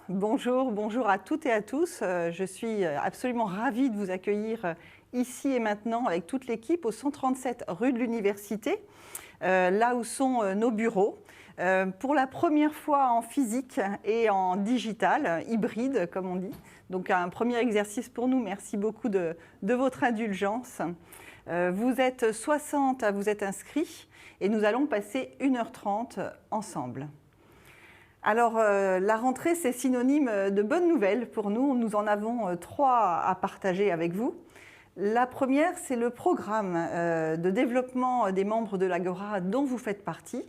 bonjour à toutes et à tous. Je suis absolument ravie de vous accueillir ici et maintenant avec toute l'équipe au 137 rue de l'Université, là où sont nos bureaux. Pour la première fois en physique et en digital, hybride comme on dit. Donc un premier exercice pour nous, merci beaucoup de votre indulgence. Vous êtes 60 à vous être inscrits et nous allons passer 1h30 ensemble. Alors, la rentrée, c'est synonyme de bonnes nouvelles pour nous. Nous en avons 3 à partager avec vous. La première, c'est le programme de développement des membres de l'Agora dont vous faites partie.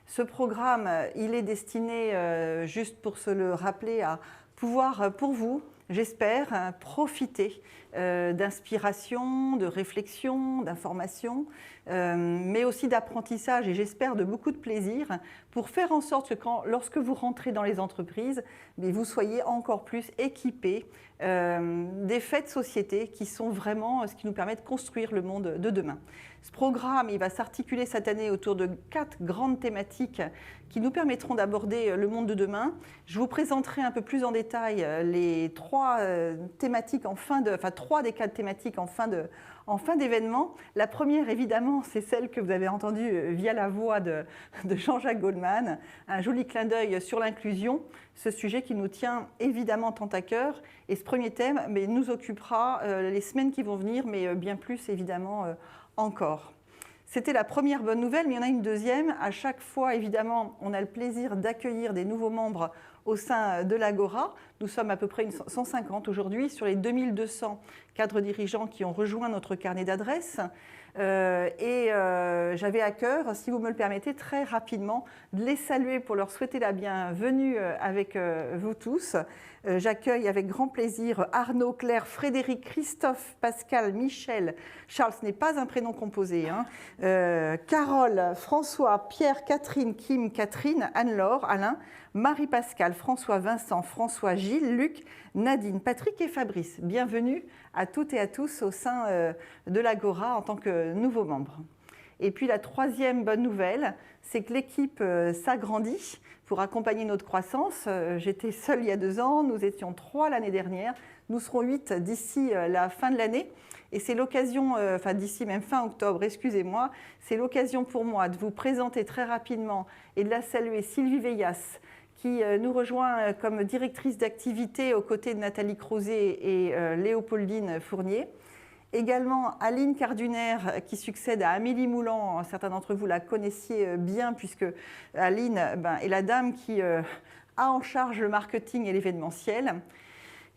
Ce programme, il est destiné, juste pour se le rappeler, à pouvoir, pour vous, j'espère, profiter d'inspiration, de réflexion, d'information, mais aussi d'apprentissage et j'espère de beaucoup de plaisir pour faire en sorte que lorsque vous rentrez dans les entreprises, vous soyez encore plus équipés des faits de société qui sont vraiment ce qui nous permet de construire le monde de demain. Ce programme, il va s'articuler cette année autour de 4 grandes thématiques qui nous permettront d'aborder le monde de demain. Je vous présenterai un peu plus en détail les 3 thématiques trois des 4 thématiques en fin d'événement. La première, évidemment, c'est celle que vous avez entendue via la voix de Jean-Jacques Goldman, un joli clin d'œil sur l'inclusion, ce sujet qui nous tient évidemment tant à cœur. Et ce premier thème nous occupera les semaines qui vont venir, mais bien plus évidemment encore. C'était la première bonne nouvelle, mais il y en a une deuxième. À chaque fois, évidemment, on a le plaisir d'accueillir des nouveaux membres au sein de l'Agora. Nous sommes à peu près 150 aujourd'hui sur les 2200 cadres dirigeants qui ont rejoint notre carnet d'adresses. J'avais à cœur, si vous me le permettez, très rapidement, de les saluer pour leur souhaiter la bienvenue avec vous tous. J'accueille avec grand plaisir Arnaud, Claire, Frédéric, Christophe, Pascal, Michel, Charles, ce n'est pas un prénom composé, hein. Carole, François, Pierre, Catherine, Kim, Catherine, Anne-Laure, Alain, Marie-Pascale, François, Vincent, François, Gilles, Luc, Nadine, Patrick et Fabrice. Bienvenue à toutes et à tous au sein de l'Agora en tant que nouveaux membres. Et puis la troisième bonne nouvelle, c'est que l'équipe s'agrandit pour accompagner notre croissance. J'étais seule il y a 2 ans, nous étions 3 l'année dernière, nous serons 8 d'ici la fin de l'année. Et c'est l'occasion, d'ici même fin octobre, excusez-moi, c'est l'occasion pour moi de vous présenter très rapidement et de la saluer Sylvie Veillas, qui nous rejoint comme directrice d'activité aux côtés de Nathalie Crozet et Léopoldine Fournier. Également Aline Carduner qui succède à Amélie Moulan, certains d'entre vous la connaissiez bien puisque Aline est la dame qui a en charge le marketing et l'événementiel.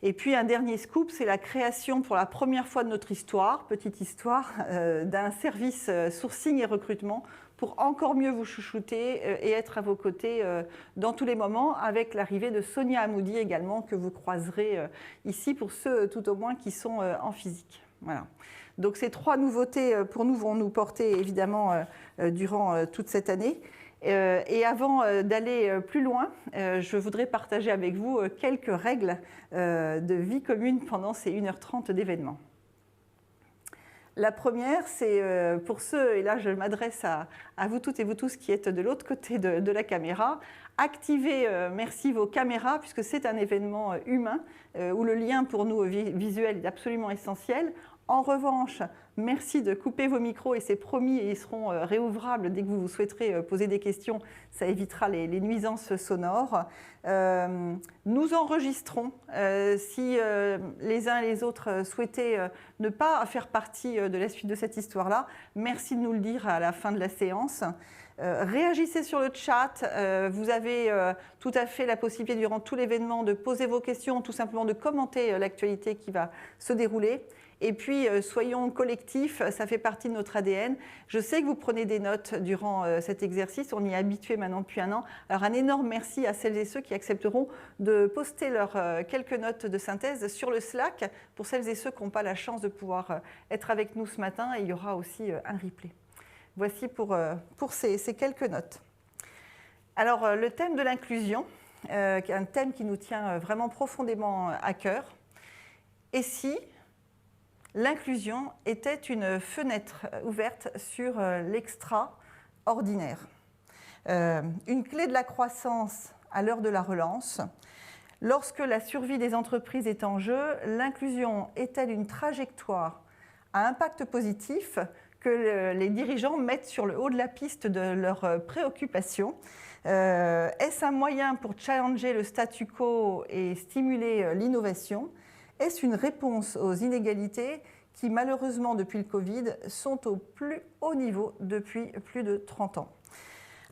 Et puis un dernier scoop, c'est la création pour la première fois de notre histoire, petite histoire, d'un service sourcing et recrutement pour encore mieux vous chouchouter et être à vos côtés dans tous les moments, avec l'arrivée de Sonia Amoudi également, que vous croiserez ici pour ceux tout au moins qui sont en physique. Voilà. Donc ces 3 nouveautés pour nous vont nous porter évidemment durant toute cette année. Et avant d'aller plus loin, je voudrais partager avec vous quelques règles de vie commune pendant ces 1h30 d'événement. La première, c'est pour ceux, et là je m'adresse à vous toutes et vous tous qui êtes de l'autre côté de la caméra, activez, merci, vos caméras, puisque c'est un événement humain où le lien pour nous visuel est absolument essentiel. En revanche, merci de couper vos micros et c'est promis, et ils seront réouvrables dès que vous souhaiterez poser des questions. Ça évitera les nuisances sonores. Nous enregistrons si les uns et les autres souhaitaient ne pas faire partie de la suite de cette histoire-là. Merci de nous le dire à la fin de la séance. Réagissez sur le chat, vous avez tout à fait la possibilité durant tout l'événement de poser vos questions, tout simplement de commenter l'actualité qui va se dérouler. Et puis, soyons collectifs, ça fait partie de notre ADN. Je sais que vous prenez des notes durant cet exercice, on y est habitué maintenant depuis 1 an. Alors, un énorme merci à celles et ceux qui accepteront de poster leurs quelques notes de synthèse sur le Slack, pour celles et ceux qui n'ont pas la chance de pouvoir être avec nous ce matin. Et il y aura aussi un replay. Voici pour ces quelques notes. Alors, le thème de l'inclusion, qui est un thème qui nous tient vraiment profondément à cœur. Et si l'inclusion était une fenêtre ouverte sur l'extraordinaire. Une clé de la croissance à l'heure de la relance. Lorsque la survie des entreprises est en jeu, l'inclusion est-elle une trajectoire à impact positif que les dirigeants mettent sur le haut de la piste de leurs préoccupations? Est-ce un moyen pour challenger le statu quo et stimuler l'innovation? Est-ce une réponse aux inégalités qui, malheureusement, depuis le Covid, sont au plus haut niveau depuis plus de 30 ans?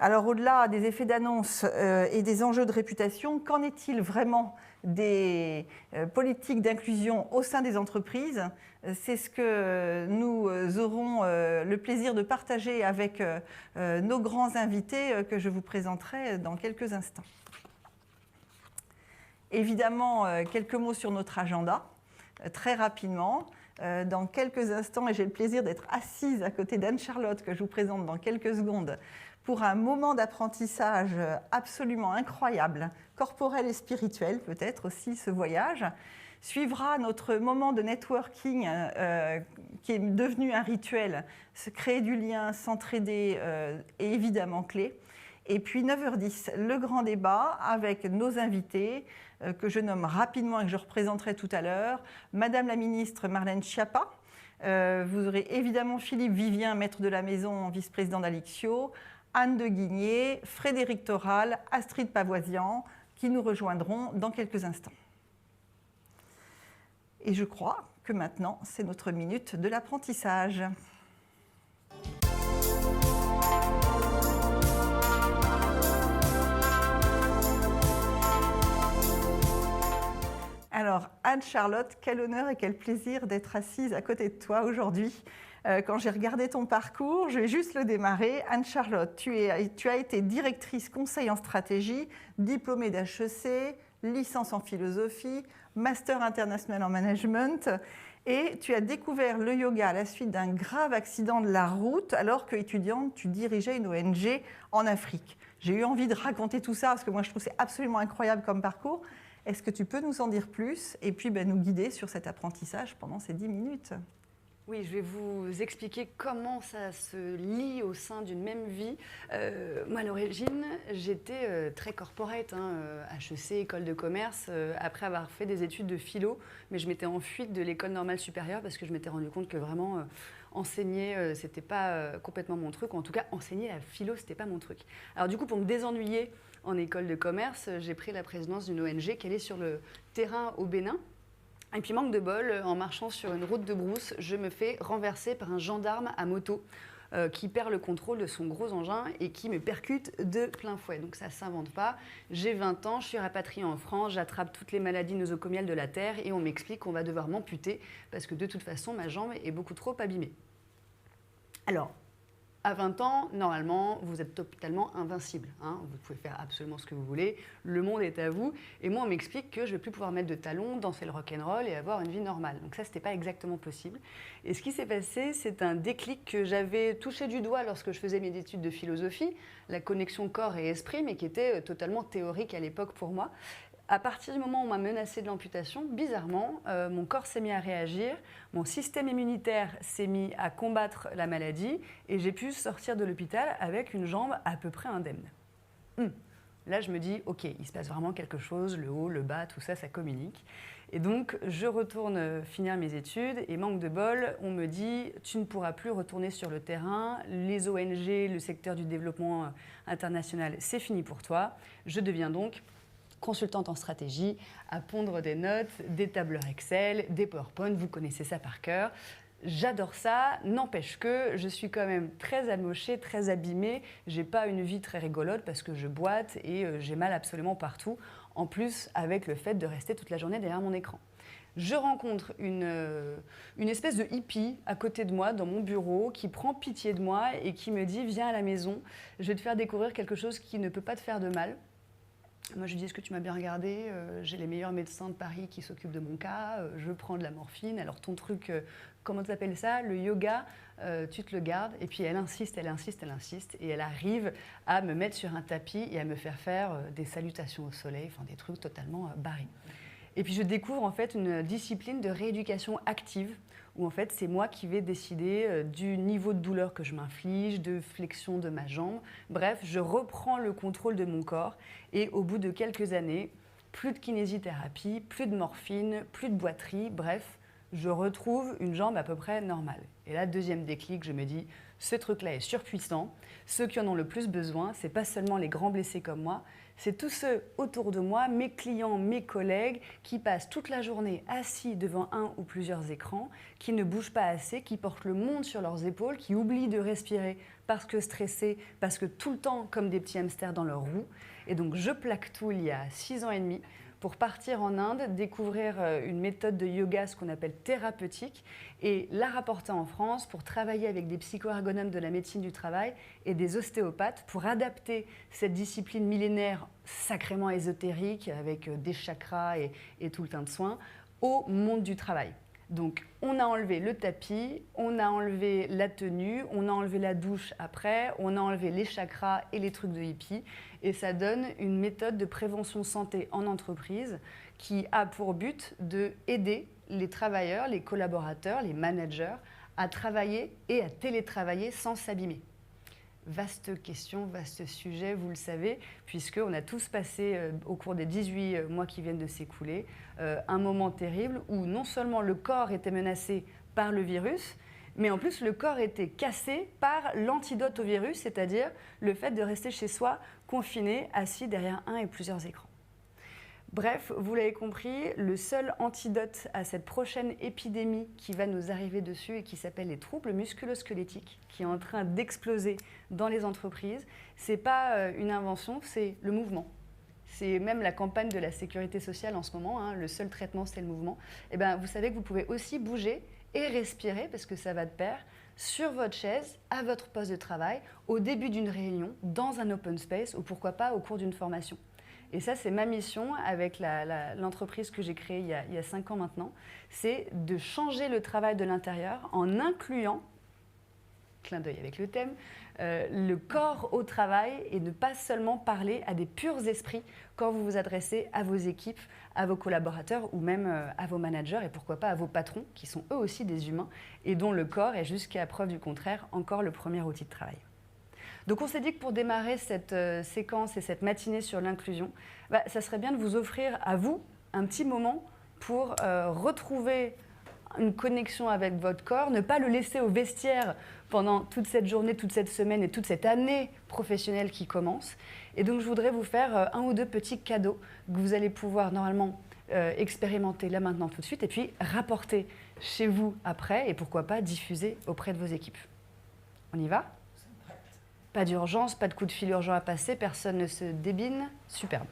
Alors, au-delà des effets d'annonce et des enjeux de réputation, qu'en est-il vraiment des politiques d'inclusion au sein des entreprises? C'est ce que nous aurons le plaisir de partager avec nos grands invités que je vous présenterai dans quelques instants. Évidemment, quelques mots sur notre agenda, très rapidement. Dans quelques instants, et j'ai le plaisir d'être assise à côté d'Anne-Charlotte, que je vous présente dans quelques secondes, pour un moment d'apprentissage absolument incroyable, corporel et spirituel peut-être aussi ce voyage. Suivra notre moment de networking qui est devenu un rituel, se créer du lien, s'entraider est évidemment clé. Et puis 9h10, le grand débat avec nos invités que je nomme rapidement et que je représenterai tout à l'heure. Madame la ministre Marlène Schiappa, vous aurez évidemment Philippe Vivien, maître de la maison, vice-président d'Alixio, Anne de Guigné, Frédéric Toral, Astrid Pavoisian, qui nous rejoindront dans quelques instants. Et je crois que maintenant, c'est notre minute de l'apprentissage. Alors, Anne-Charlotte, quel honneur et quel plaisir d'être assise à côté de toi aujourd'hui. Quand j'ai regardé ton parcours, je vais juste le démarrer. Anne-Charlotte, tu as été directrice conseil en stratégie, diplômée d'HEC, licence en philosophie, master international en management, et tu as découvert le yoga à la suite d'un grave accident de la route, alors qu'étudiante, tu dirigeais une ONG en Afrique. J'ai eu envie de raconter tout ça, parce que moi je trouve que c'est absolument incroyable comme parcours. Est-ce que tu peux nous en dire plus et puis nous guider sur cet apprentissage pendant ces 10 minutes ? Oui, je vais vous expliquer comment ça se lie au sein d'une même vie. Moi, à l'origine, j'étais très corporate, HEC, école de commerce, après avoir fait des études de philo, mais je m'étais enfuie de l'école normale supérieure parce que je m'étais rendu compte que vraiment enseigner, c'était pas complètement mon truc, ou en tout cas enseigner la philo, c'était pas mon truc. Alors du coup, pour me désennuyer en école de commerce, j'ai pris la présidence d'une ONG qui allait sur le terrain au Bénin. Et puis, manque de bol, en marchant sur une route de brousse, je me fais renverser par un gendarme à moto qui perd le contrôle de son gros engin et qui me percute de plein fouet. Donc ça ne s'invente pas. J'ai 20 ans, je suis rapatriée en France, j'attrape toutes les maladies nosocomiales de la Terre et on m'explique qu'on va devoir m'amputer parce que de toute façon, ma jambe est beaucoup trop abîmée. Alors, à 20 ans, normalement, vous êtes totalement invincible. Vous pouvez faire absolument ce que vous voulez. Le monde est à vous. Et moi, on m'explique que je ne vais plus pouvoir mettre de talons, danser le rock'n'roll et avoir une vie normale. Donc ça, ce n'était pas exactement possible. Et ce qui s'est passé, c'est un déclic que j'avais touché du doigt lorsque je faisais mes études de philosophie, la connexion corps et esprit, mais qui était totalement théorique à l'époque pour moi. À partir du moment où on m'a menacé de l'amputation, bizarrement, mon corps s'est mis à réagir, mon système immunitaire s'est mis à combattre la maladie et j'ai pu sortir de l'hôpital avec une jambe à peu près indemne. Là, je me dis, ok, il se passe vraiment quelque chose, le haut, le bas, tout ça, ça communique. Et donc, je retourne finir mes études et manque de bol, on me dit, tu ne pourras plus retourner sur le terrain, les ONG, le secteur du développement international, c'est fini pour toi. Je deviens donc consultante en stratégie, à pondre des notes, des tableurs Excel, des PowerPoint, vous connaissez ça par cœur. J'adore ça, n'empêche que je suis quand même très amochée, très abîmée. J'ai pas une vie très rigolote parce que je boite et j'ai mal absolument partout. En plus, avec le fait de rester toute la journée derrière mon écran. Je rencontre une espèce de hippie à côté de moi, dans mon bureau, qui prend pitié de moi et qui me dit « Viens à la maison, je vais te faire découvrir quelque chose qui ne peut pas te faire de mal ». Moi, je lui dis, est-ce que tu m'as bien regardé ? J'ai les meilleurs médecins de Paris qui s'occupent de mon cas. Je prends de la morphine. Alors, ton truc, comment tu appelles ça ? Le yoga, tu te le gardes. Et puis, elle insiste. Et elle arrive à me mettre sur un tapis et à me faire des salutations au soleil, enfin, des trucs totalement barrés. Et puis, je découvre en fait une discipline de rééducation active où en fait, c'est moi qui vais décider du niveau de douleur que je m'inflige, de flexion de ma jambe. Bref, je reprends le contrôle de mon corps et au bout de quelques années, plus de kinésithérapie, plus de morphine, plus de boiterie, bref, je retrouve une jambe à peu près normale. Et là, deuxième déclic, je me dis, ce truc-là est surpuissant. Ceux qui en ont le plus besoin, ce n'est pas seulement les grands blessés comme moi, c'est tous ceux autour de moi, mes clients, mes collègues, qui passent toute la journée assis devant un ou plusieurs écrans, qui ne bougent pas assez, qui portent le monde sur leurs épaules, qui oublient de respirer parce que stressés, parce que tout le temps comme des petits hamsters dans leur roue. Et donc je plaque tout il y a 6 ans et demi pour partir en Inde, découvrir une méthode de yoga, ce qu'on appelle thérapeutique, et la rapporter en France pour travailler avec des psychoergonomes de la médecine du travail et des ostéopathes pour adapter cette discipline millénaire sacrément ésotérique avec des chakras et tout le tas de soins au monde du travail. Donc, on a enlevé le tapis, on a enlevé la tenue, on a enlevé la douche après, on a enlevé les chakras et les trucs de hippie. Et ça donne une méthode de prévention santé en entreprise qui a pour but d'aider les travailleurs, les collaborateurs, les managers à travailler et à télétravailler sans s'abîmer. Vaste question, vaste sujet, vous le savez, puisqu'on a tous passé au cours des 18 mois qui viennent de s'écouler un moment terrible où non seulement le corps était menacé par le virus, mais en plus le corps était cassé par l'antidote au virus, c'est-à-dire le fait de rester chez soi confiné, assis derrière un et plusieurs écrans. Bref, vous l'avez compris, le seul antidote à cette prochaine épidémie qui va nous arriver dessus et qui s'appelle les troubles musculo-squelettiques, qui est en train d'exploser dans les entreprises, ce n'est pas une invention, c'est le mouvement. C'est même la campagne de la sécurité sociale en ce moment, hein, le seul traitement c'est le mouvement. Et bien, vous savez que vous pouvez aussi bouger et respirer, parce que ça va de pair, sur votre chaise, à votre poste de travail, au début d'une réunion, dans un open space ou pourquoi pas au cours d'une formation. Et ça, c'est ma mission avec l'entreprise que j'ai créée il y a 5 ans maintenant, c'est de changer le travail de l'intérieur en incluant, clin d'œil avec le thème, le corps au travail et ne pas seulement parler à des purs esprits quand vous vous adressez à vos équipes, à vos collaborateurs ou même à vos managers et pourquoi pas à vos patrons qui sont eux aussi des humains et dont le corps est jusqu'à preuve du contraire encore le premier outil de travail. Donc on s'est dit que pour démarrer cette séquence et cette matinée sur l'inclusion, ça serait bien de vous offrir à vous un petit moment pour retrouver une connexion avec votre corps, ne pas le laisser au vestiaire pendant toute cette journée, toute cette semaine et toute cette année professionnelle qui commence. Et donc je voudrais vous faire un ou deux petits cadeaux que vous allez pouvoir normalement expérimenter là maintenant tout de suite et puis rapporter chez vous après et pourquoi pas diffuser auprès de vos équipes. On y va ? Pas d'urgence, pas de coup de fil urgent à passer, personne ne se débine, superbe.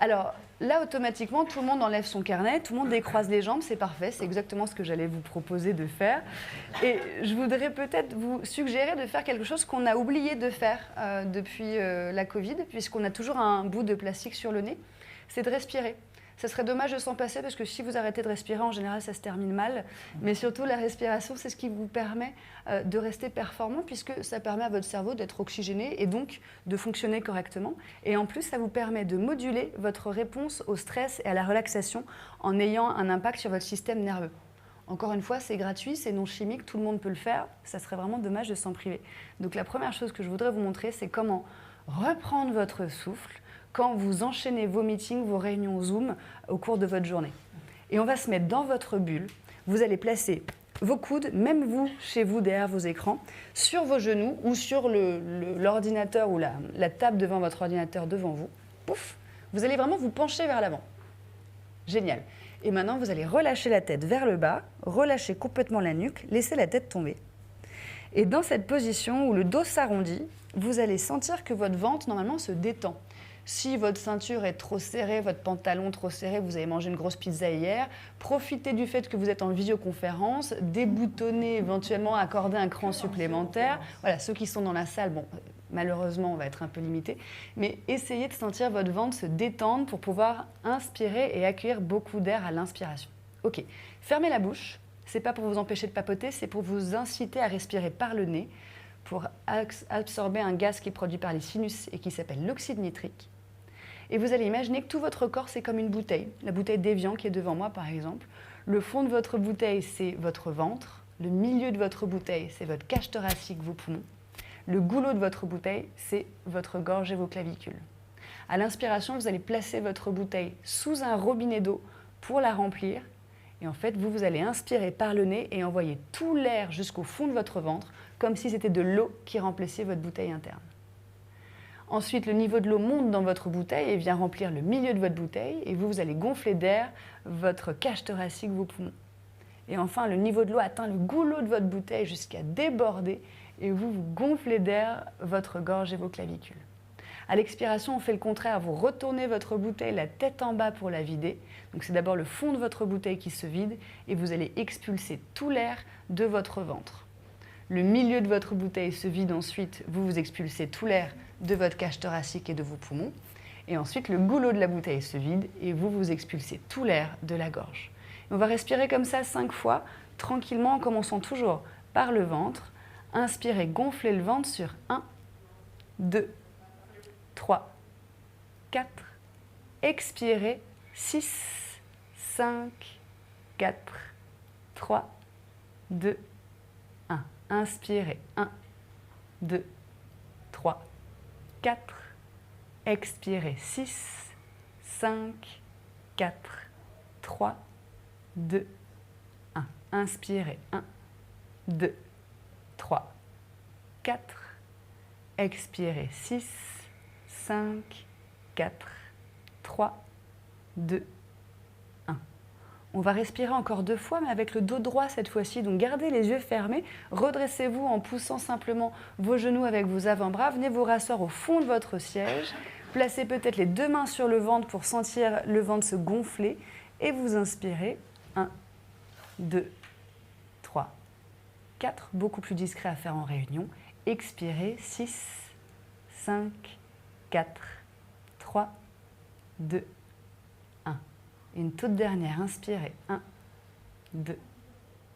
Alors là, automatiquement, tout le monde enlève son carnet, tout le monde décroise les jambes, c'est parfait, c'est exactement ce que j'allais vous proposer de faire. Et je voudrais peut-être vous suggérer de faire quelque chose qu'on a oublié de faire depuis la Covid, puisqu'on a toujours un bout de plastique sur le nez, c'est de respirer. Ça serait dommage de s'en passer parce que si vous arrêtez de respirer, en général, ça se termine mal. Mais surtout, la respiration, c'est ce qui vous permet de rester performant puisque ça permet à votre cerveau d'être oxygéné et donc de fonctionner correctement. Et en plus, ça vous permet de moduler votre réponse au stress et à la relaxation en ayant un impact sur votre système nerveux. Encore une fois, c'est gratuit, c'est non chimique, tout le monde peut le faire. Ça serait vraiment dommage de s'en priver. Donc la première chose que je voudrais vous montrer, c'est comment reprendre votre souffle quand vous enchaînez vos meetings, vos réunions Zoom au cours de votre journée. Et on va se mettre dans votre bulle. Vous allez placer vos coudes, même vous, chez vous, derrière vos écrans, sur vos genoux ou sur l'ordinateur ou la table devant votre ordinateur devant vous. Pouf, vous allez vraiment vous pencher vers l'avant. Génial. Et maintenant, vous allez relâcher la tête vers le bas, relâcher complètement la nuque, laisser la tête tomber. Et dans cette position où le dos s'arrondit, vous allez sentir que votre ventre, normalement, se détend. Si votre ceinture est trop serrée, votre pantalon trop serré, vous avez mangé une grosse pizza hier, profitez du fait que vous êtes en visioconférence, déboutonnez éventuellement, accordez un cran supplémentaire. Voilà, ceux qui sont dans la salle, bon, malheureusement, on va être un peu limité, mais essayez de sentir votre ventre se détendre pour pouvoir inspirer et accueillir beaucoup d'air à l'inspiration. Ok, fermez la bouche, c'est pas pour vous empêcher de papoter, c'est pour vous inciter à respirer par le nez, pour absorber un gaz qui est produit par les sinus et qui s'appelle l'oxyde nitrique. Et vous allez imaginer que tout votre corps, c'est comme une bouteille. La bouteille d'Evian qui est devant moi, par exemple. Le fond de votre bouteille, c'est votre ventre. Le milieu de votre bouteille, c'est votre cage thoracique, vos poumons. Le goulot de votre bouteille, c'est votre gorge et vos clavicules. À l'inspiration, vous allez placer votre bouteille sous un robinet d'eau pour la remplir. Et en fait, vous allez inspirer par le nez et envoyer tout l'air jusqu'au fond de votre ventre, comme si c'était de l'eau qui remplissait votre bouteille interne. Ensuite, le niveau de l'eau monte dans votre bouteille et vient remplir le milieu de votre bouteille. Et vous allez gonfler d'air votre cage thoracique, vos poumons. Et enfin, le niveau de l'eau atteint le goulot de votre bouteille jusqu'à déborder. Et vous gonflez d'air votre gorge et vos clavicules. À l'expiration, on fait le contraire. Vous retournez votre bouteille la tête en bas pour la vider. Donc c'est d'abord le fond de votre bouteille qui se vide et vous allez expulser tout l'air de votre ventre. Le milieu de votre bouteille se vide ensuite. Vous expulsez tout l'air de votre cage thoracique et de vos poumons. Et ensuite, le goulot de la bouteille se vide et vous expulsez tout l'air de la gorge. Et on va respirer comme ça 5 fois, tranquillement, en commençant toujours par le ventre. Inspirez, gonflez le ventre sur 1, 2, 3, 4. Expirez, 6, 5, 4, 3, 2, 1. Inspirez, 1, 2, 3, 4. Expirez, 6, 5, 4, 3, 2, 1. Inspirez, 1, 2, 3, 4. Expirez, 6, 5, 4, 3, 2, 1. On va respirer encore 2 fois, mais avec le dos droit cette fois-ci. Donc gardez les yeux fermés, redressez-vous en poussant simplement vos genoux avec vos avant-bras. Venez vous rasseoir au fond de votre siège. Placez peut-être les 2 mains sur le ventre pour sentir le ventre se gonfler. Et vous inspirez. 1, 2, 3, 4. Beaucoup plus discret à faire en réunion. Expirez. 6, 5, 4, 3, 2, 1. Une toute dernière, inspirez. 1, 2,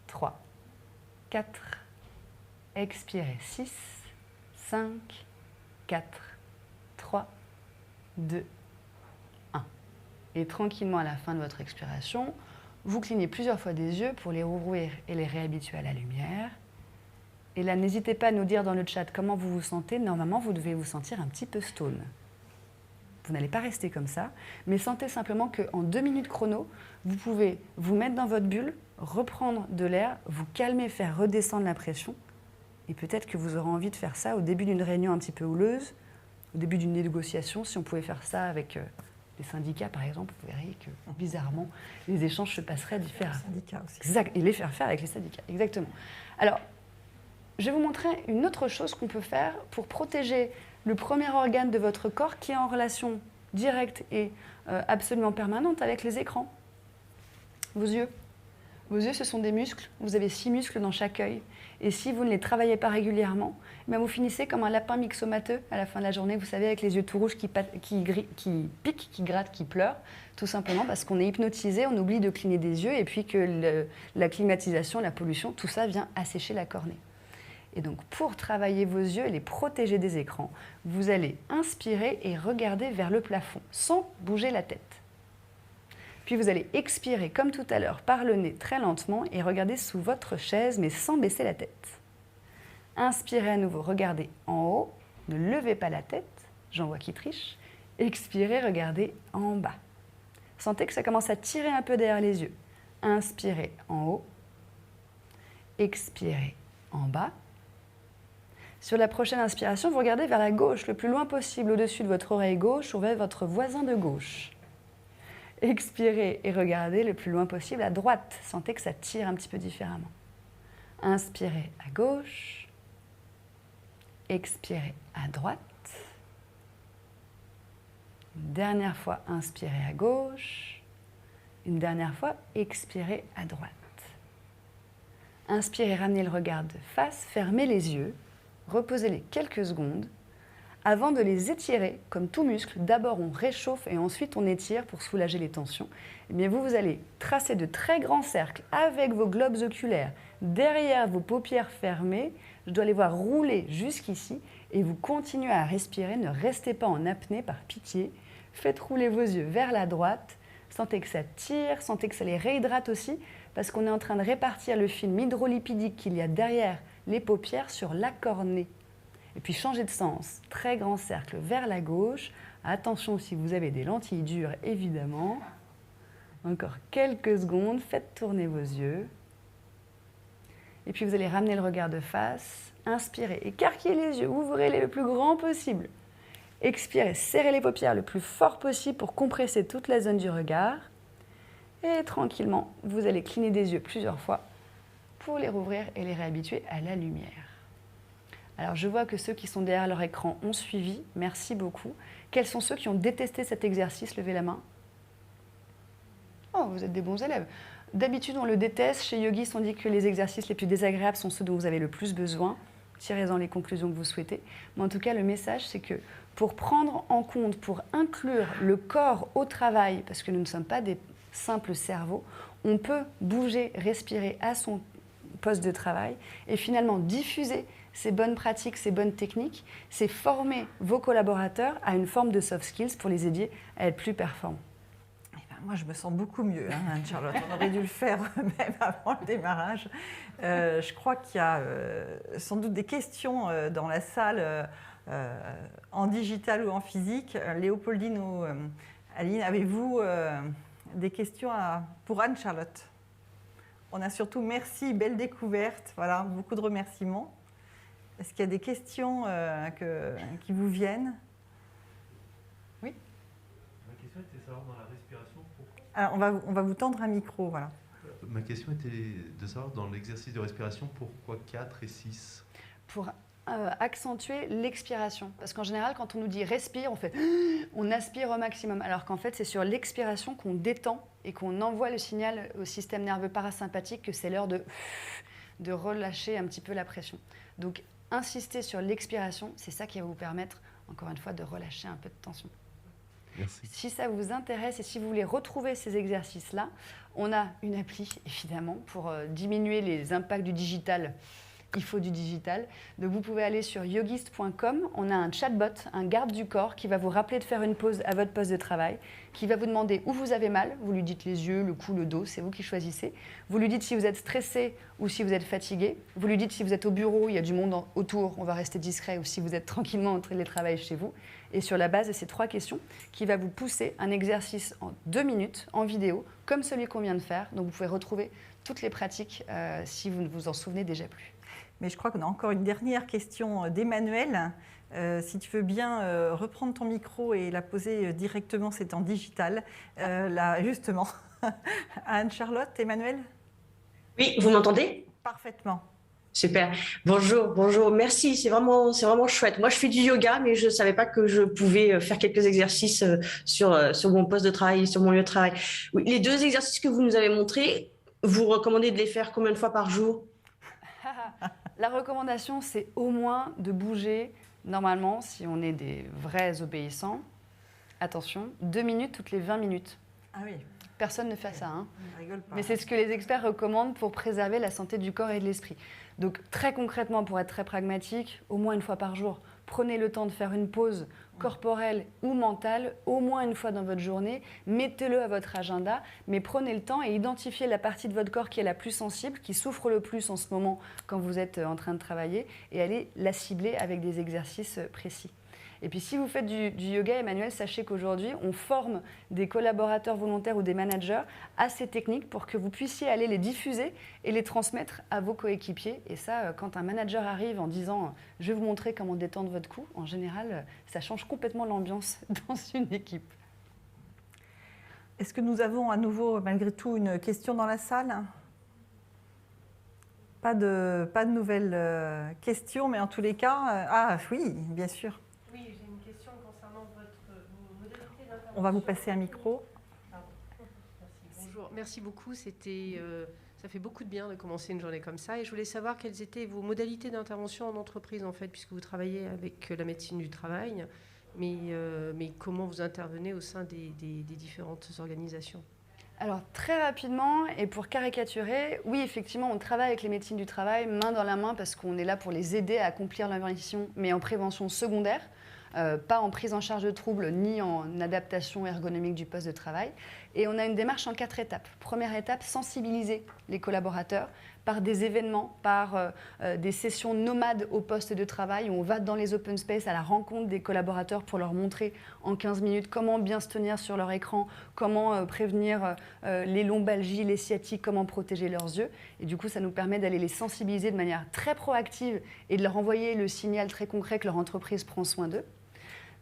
3, 4. Expirez. 6, 5, 4, 3, 2, 1. Et tranquillement à la fin de votre expiration, vous clignez plusieurs fois des yeux pour les rouvrir et les réhabituer à la lumière. Et là, n'hésitez pas à nous dire dans le chat comment vous vous sentez. Normalement, vous devez vous sentir un petit peu stone. Vous n'allez pas rester comme ça, mais sentez simplement qu'en 2 minutes chrono, vous pouvez vous mettre dans votre bulle, reprendre de l'air, vous calmer, faire redescendre la pression. Et peut-être que vous aurez envie de faire ça au début d'une réunion un petit peu houleuse, au début d'une négociation. Si on pouvait faire ça avec les syndicats, par exemple, vous verriez que, bizarrement, les échanges se passeraient différemment. Les syndicats aussi. Exact, et les faire faire avec les syndicats, exactement. Alors, je vais vous montrer une autre chose qu'on peut faire pour protéger le premier organe de votre corps qui est en relation directe et absolument permanente avec les écrans. Vos yeux. Vos yeux, ce sont des muscles. Vous avez 6 muscles dans chaque œil. Et si vous ne les travaillez pas régulièrement, eh bien vous finissez comme un lapin myxomateux à la fin de la journée, vous savez, avec les yeux tout rouges qui piquent, qui grattent, qui pleurent, tout simplement parce qu'on est hypnotisé, on oublie de cligner des yeux et puis que la climatisation, la pollution, tout ça vient assécher la cornée. Et donc, pour travailler vos yeux et les protéger des écrans, vous allez inspirer et regarder vers le plafond, sans bouger la tête. Puis vous allez expirer, comme tout à l'heure, par le nez très lentement et regarder sous votre chaise, mais sans baisser la tête. Inspirez à nouveau, regardez en haut, ne levez pas la tête, j'en vois qui triche. Expirez, regardez en bas. Sentez que ça commence à tirer un peu derrière les yeux. Inspirez en haut, expirez en bas. Sur la prochaine inspiration, vous regardez vers la gauche, le plus loin possible, au-dessus de votre oreille gauche ou vers votre voisin de gauche. Expirez et regardez le plus loin possible à droite. Sentez que ça tire un petit peu différemment. Inspirez à gauche. Expirez à droite. Une dernière fois, inspirez à gauche. Une dernière fois, expirez à droite. Inspirez, ramenez le regard de face, fermez les yeux. Reposez-les quelques secondes. Avant de les étirer, comme tout muscle, d'abord on réchauffe et ensuite on étire pour soulager les tensions. Eh bien vous allez tracer de très grands cercles avec vos globes oculaires derrière vos paupières fermées. Je dois les voir rouler jusqu'ici et vous continuez à respirer. Ne restez pas en apnée par pitié. Faites rouler vos yeux vers la droite. Sentez que ça tire, sentez que ça les réhydrate aussi parce qu'on est en train de répartir le film hydrolipidique qu'il y a derrière les paupières sur la cornée. Et puis changez de sens, très grand cercle vers la gauche, Attention si vous avez des lentilles dures, évidemment. Encore quelques secondes, faites tourner vos yeux. Et puis vous allez ramener le regard de face. Inspirez, écarquillez les yeux, ouvrez-les le plus grand possible. Expirez, serrez les paupières le plus fort possible pour compresser toute la zone du regard. Et tranquillement, vous allez cligner des yeux plusieurs fois pour les rouvrir et les réhabituer à la lumière. Alors je vois que ceux qui sont derrière leur écran ont suivi, merci beaucoup. Quels sont ceux qui ont détesté cet exercice? Levez la main. Oh, vous êtes des bons élèves. D'habitude, on le déteste. Chez Yogis, on dit que les exercices les plus désagréables sont ceux dont vous avez le plus besoin. Tirez-en les conclusions que vous souhaitez. Mais en tout cas, le message, c'est que pour prendre en compte, pour inclure le corps au travail, parce que nous ne sommes pas des simples cerveaux, on peut bouger, respirer à son poste de travail et finalement diffuser ces bonnes pratiques, ces bonnes techniques, c'est former vos collaborateurs à une forme de soft skills pour les aider à être plus performants. Moi, je me sens beaucoup mieux, Anne-Charlotte. On aurait dû le faire même avant le démarrage. Je crois qu'il y a sans doute des questions dans la salle en digital ou en physique. Léopoldine ou Aline, avez-vous des questions pour Anne-Charlotte? On a surtout merci, belle découverte. Voilà, beaucoup de remerciements. Est-ce qu'il y a des questions qui vous viennent? Oui. Ma question était de savoir dans la respiration pourquoi. Alors, on va vous tendre un micro, voilà. Ma question était de savoir dans l'exercice de respiration pourquoi 4 et 6. Pour accentuer l'expiration. Parce qu'en général, quand on nous dit respire, on aspire au maximum. Alors qu'en fait, c'est sur l'expiration qu'on détend et qu'on envoie le signal au système nerveux parasympathique que c'est l'heure de relâcher un petit peu la pression. Donc, insister sur l'expiration, c'est ça qui va vous permettre, encore une fois, de relâcher un peu de tension. Merci. Si ça vous intéresse et si vous voulez retrouver ces exercices-là, on a une appli, évidemment, pour diminuer les impacts du digital. Il faut du digital. Donc vous pouvez aller sur yogist.com. On a un chatbot, un garde du corps qui va vous rappeler de faire une pause à votre poste de travail, qui va vous demander où vous avez mal. Vous lui dites les yeux, le cou, le dos, c'est vous qui choisissez. Vous lui dites si vous êtes stressé ou si vous êtes fatigué. Vous lui dites si vous êtes au bureau, il y a du monde autour, on va rester discret, ou si vous êtes tranquillement en télétravail chez vous. Et sur la base de ces 3 questions, qui va vous pousser un exercice en 2 minutes en vidéo, comme celui qu'on vient de faire. Donc vous pouvez retrouver toutes les pratiques si vous ne vous en souvenez déjà plus. Mais je crois qu'on a encore une dernière question d'Emmanuel. Si tu veux bien reprendre ton micro et la poser directement, c'est en digital. Là, justement, Anne-Charlotte, Emmanuel? Oui, vous m'entendez? Parfaitement. Super. Bonjour. Merci, c'est vraiment chouette. Moi, je fais du yoga, mais je ne savais pas que je pouvais faire quelques exercices sur mon poste de travail, sur mon lieu de travail. Oui, les 2 exercices que vous nous avez montrés, vous recommandez de les faire combien de fois par jour? La recommandation, c'est au moins de bouger, normalement, si on est des vrais obéissants, attention, 2 minutes toutes les 20 minutes. Ah oui. Personne ne fait ça, hein. On rigole pas. Mais c'est ce que les experts recommandent pour préserver la santé du corps et de l'esprit. Donc très concrètement, pour être très pragmatique, au moins une fois par jour, prenez le temps de faire une pause corporelle ou mentale, au moins une fois dans votre journée, mettez-le à votre agenda, mais prenez le temps et identifiez la partie de votre corps qui est la plus sensible, qui souffre le plus en ce moment quand vous êtes en train de travailler, et allez la cibler avec des exercices précis. Et puis si vous faites du yoga, Emmanuel, sachez qu'aujourd'hui, on forme des collaborateurs volontaires ou des managers à ces techniques pour que vous puissiez aller les diffuser et les transmettre à vos coéquipiers. Et ça, quand un manager arrive en disant « je vais vous montrer comment détendre votre cou », en général, ça change complètement l'ambiance dans une équipe. Est-ce que nous avons à nouveau, malgré tout, une question dans la salle? Pas de nouvelles questions, mais en tous les cas... oui, bien sûr. Oui, j'ai une question concernant vos modalités d'intervention. On va vous passer un micro. Merci. Bonjour, merci beaucoup. Ça fait beaucoup de bien de commencer une journée comme ça. Et je voulais savoir quelles étaient vos modalités d'intervention en entreprise, en fait, puisque vous travaillez avec la médecine du travail. Mais comment vous intervenez au sein des différentes organisations? Alors, très rapidement, et pour caricaturer, oui, effectivement, on travaille avec les médecines du travail, main dans la main, parce qu'on est là pour les aider à accomplir leur mission, mais en prévention secondaire, pas en prise en charge de troubles, ni en adaptation ergonomique du poste de travail. Et on a une démarche en 4 étapes. Première étape, sensibiliser les collaborateurs par des événements, par des sessions nomades au poste de travail où on va dans les open space à la rencontre des collaborateurs pour leur montrer en 15 minutes comment bien se tenir sur leur écran, comment prévenir les lombalgies, les sciatiques, comment protéger leurs yeux. Et du coup, ça nous permet d'aller les sensibiliser de manière très proactive et de leur envoyer le signal très concret que leur entreprise prend soin d'eux.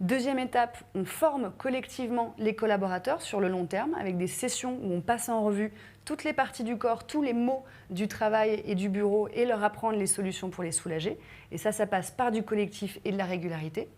Deuxième étape, on forme collectivement les collaborateurs sur le long terme avec des sessions où on passe en revue toutes les parties du corps, tous les maux du travail et du bureau et leur apprendre les solutions pour les soulager. Et ça passe par du collectif et de la régularité.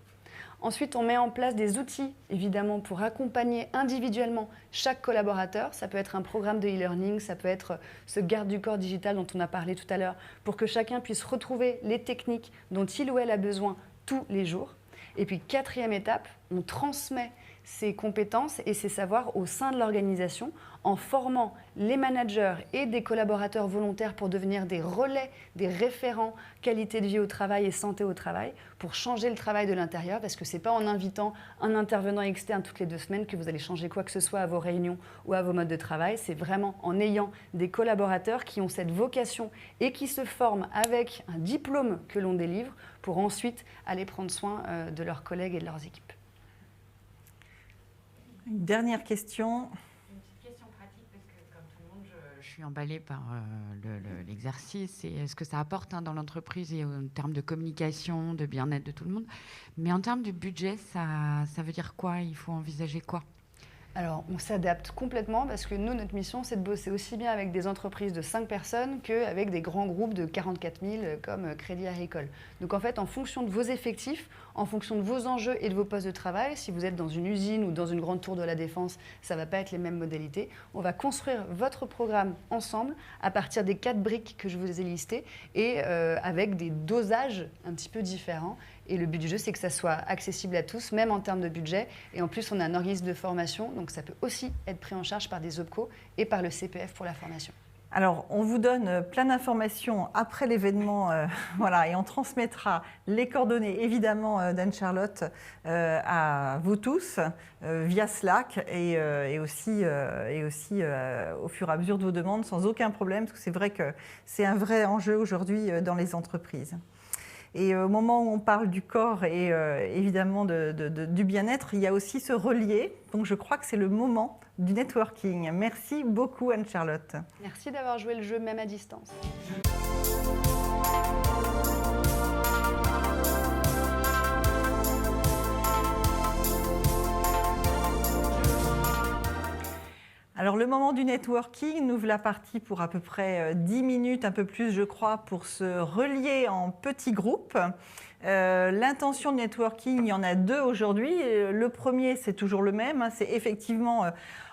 Ensuite, on met en place des outils, évidemment, pour accompagner individuellement chaque collaborateur. Ça peut être un programme de e-learning, ça peut être ce garde du corps digital dont on a parlé tout à l'heure, pour que chacun puisse retrouver les techniques dont il ou elle a besoin tous les jours. Et puis, quatrième étape, on transmet ces compétences et ces savoirs au sein de l'organisation en formant les managers et des collaborateurs volontaires pour devenir des relais, des référents qualité de vie au travail et santé au travail pour changer le travail de l'intérieur, parce que ce n'est pas en invitant un intervenant externe toutes les 2 semaines que vous allez changer quoi que ce soit à vos réunions ou à vos modes de travail. C'est vraiment en ayant des collaborateurs qui ont cette vocation et qui se forment avec un diplôme que l'on délivre pour ensuite aller prendre soin de leurs collègues et de leurs équipes. Une dernière question. Une petite question pratique, parce que comme tout le monde, je suis emballée par l'exercice et ce que ça apporte dans l'entreprise et en termes de communication, de bien-être de tout le monde. Mais en termes de budget, ça veut dire quoi? Il faut envisager quoi? Alors, on s'adapte complètement parce que nous, notre mission, c'est de bosser aussi bien avec des entreprises de 5 personnes qu'avec des grands groupes de 44 000 comme Crédit Agricole. Donc, en fait, en fonction de vos effectifs, en fonction de vos enjeux et de vos postes de travail, si vous êtes dans une usine ou dans une grande tour de la Défense, ça ne va pas être les mêmes modalités. On va construire votre programme ensemble à partir des 4 briques que je vous ai listées et avec des dosages un petit peu différents. Et le but du jeu, c'est que ça soit accessible à tous, même en termes de budget. Et en plus, on a un organisme de formation, donc ça peut aussi être pris en charge par des OPCO et par le CPF pour la formation. Alors, on vous donne plein d'informations après l'événement, voilà, et on transmettra les coordonnées, évidemment, d'Anne-Charlotte à vous tous via Slack et aussi au fur et à mesure de vos demandes, sans aucun problème, parce que c'est vrai que c'est un vrai enjeu aujourd'hui dans les entreprises. Et au moment où on parle du corps et évidemment du bien-être, il y a aussi ce relier. Donc je crois que c'est le moment du networking. Merci beaucoup Anne-Charlotte. Merci d'avoir joué le jeu même à distance. Alors le moment du networking, nous voilà partis pour à peu près 10 minutes, un peu plus je crois, pour se relier en petits groupes. L'intention de networking, il y en a 2 aujourd'hui. Le premier, c'est toujours le même, c'est effectivement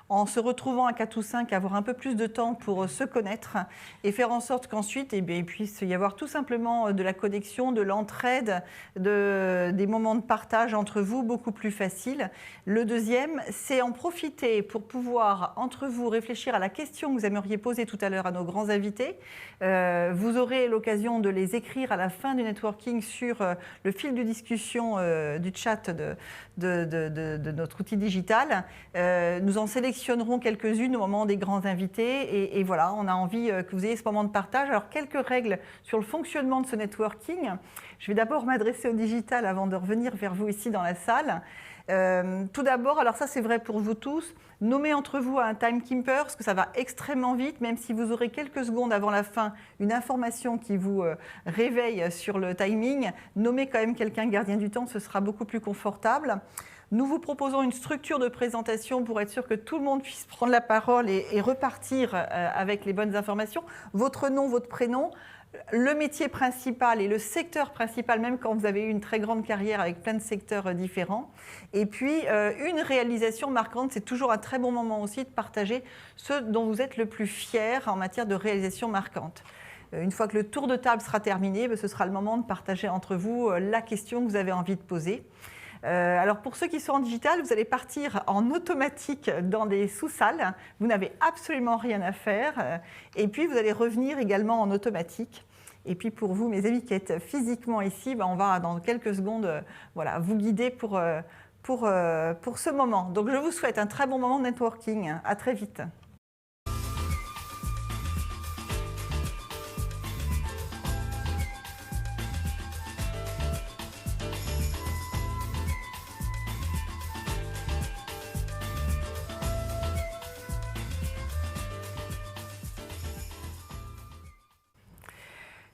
en se retrouvant à 4 ou 5, avoir un peu plus de temps pour se connaître et faire en sorte qu'ensuite, il puisse y avoir tout simplement de la connexion, de l'entraide, des moments de partage entre vous beaucoup plus faciles. Le deuxième, c'est en profiter pour pouvoir, entre vous, réfléchir à la question que vous aimeriez poser tout à l'heure à nos grands invités. Vous aurez l'occasion de les écrire à la fin du networking sur le fil de discussion du chat de notre outil digital. Nous en sélectionnons quelques-unes au moment des grands invités et voilà, on a envie que vous ayez ce moment de partage. Alors, quelques règles sur le fonctionnement de ce networking. Je vais d'abord m'adresser au digital avant de revenir vers vous ici dans la salle. Tout d'abord, alors ça c'est vrai pour vous tous, nommez entre vous un timekeeper parce que ça va extrêmement vite, même si vous aurez quelques secondes avant la fin une information qui vous réveille sur le timing, nommez quand même quelqu'un gardien du temps, ce sera beaucoup plus confortable. Nous vous proposons une structure de présentation pour être sûr que tout le monde puisse prendre la parole et repartir avec les bonnes informations. Votre nom, votre prénom, le métier principal et le secteur principal, même quand vous avez eu une très grande carrière avec plein de secteurs différents. Et puis, une réalisation marquante, c'est toujours un très bon moment aussi de partager ce dont vous êtes le plus fier en matière de réalisation marquante. Une fois que le tour de table sera terminé, ce sera le moment de partager entre vous la question que vous avez envie de poser. Alors pour ceux qui sont en digital, vous allez partir en automatique dans des sous-salles. Vous n'avez absolument rien à faire. Et puis vous allez revenir également en automatique. Et puis pour vous, mes amis qui êtes physiquement ici, on va dans quelques secondes voilà, vous guider pour ce moment. Donc je vous souhaite un très bon moment de networking. À très vite.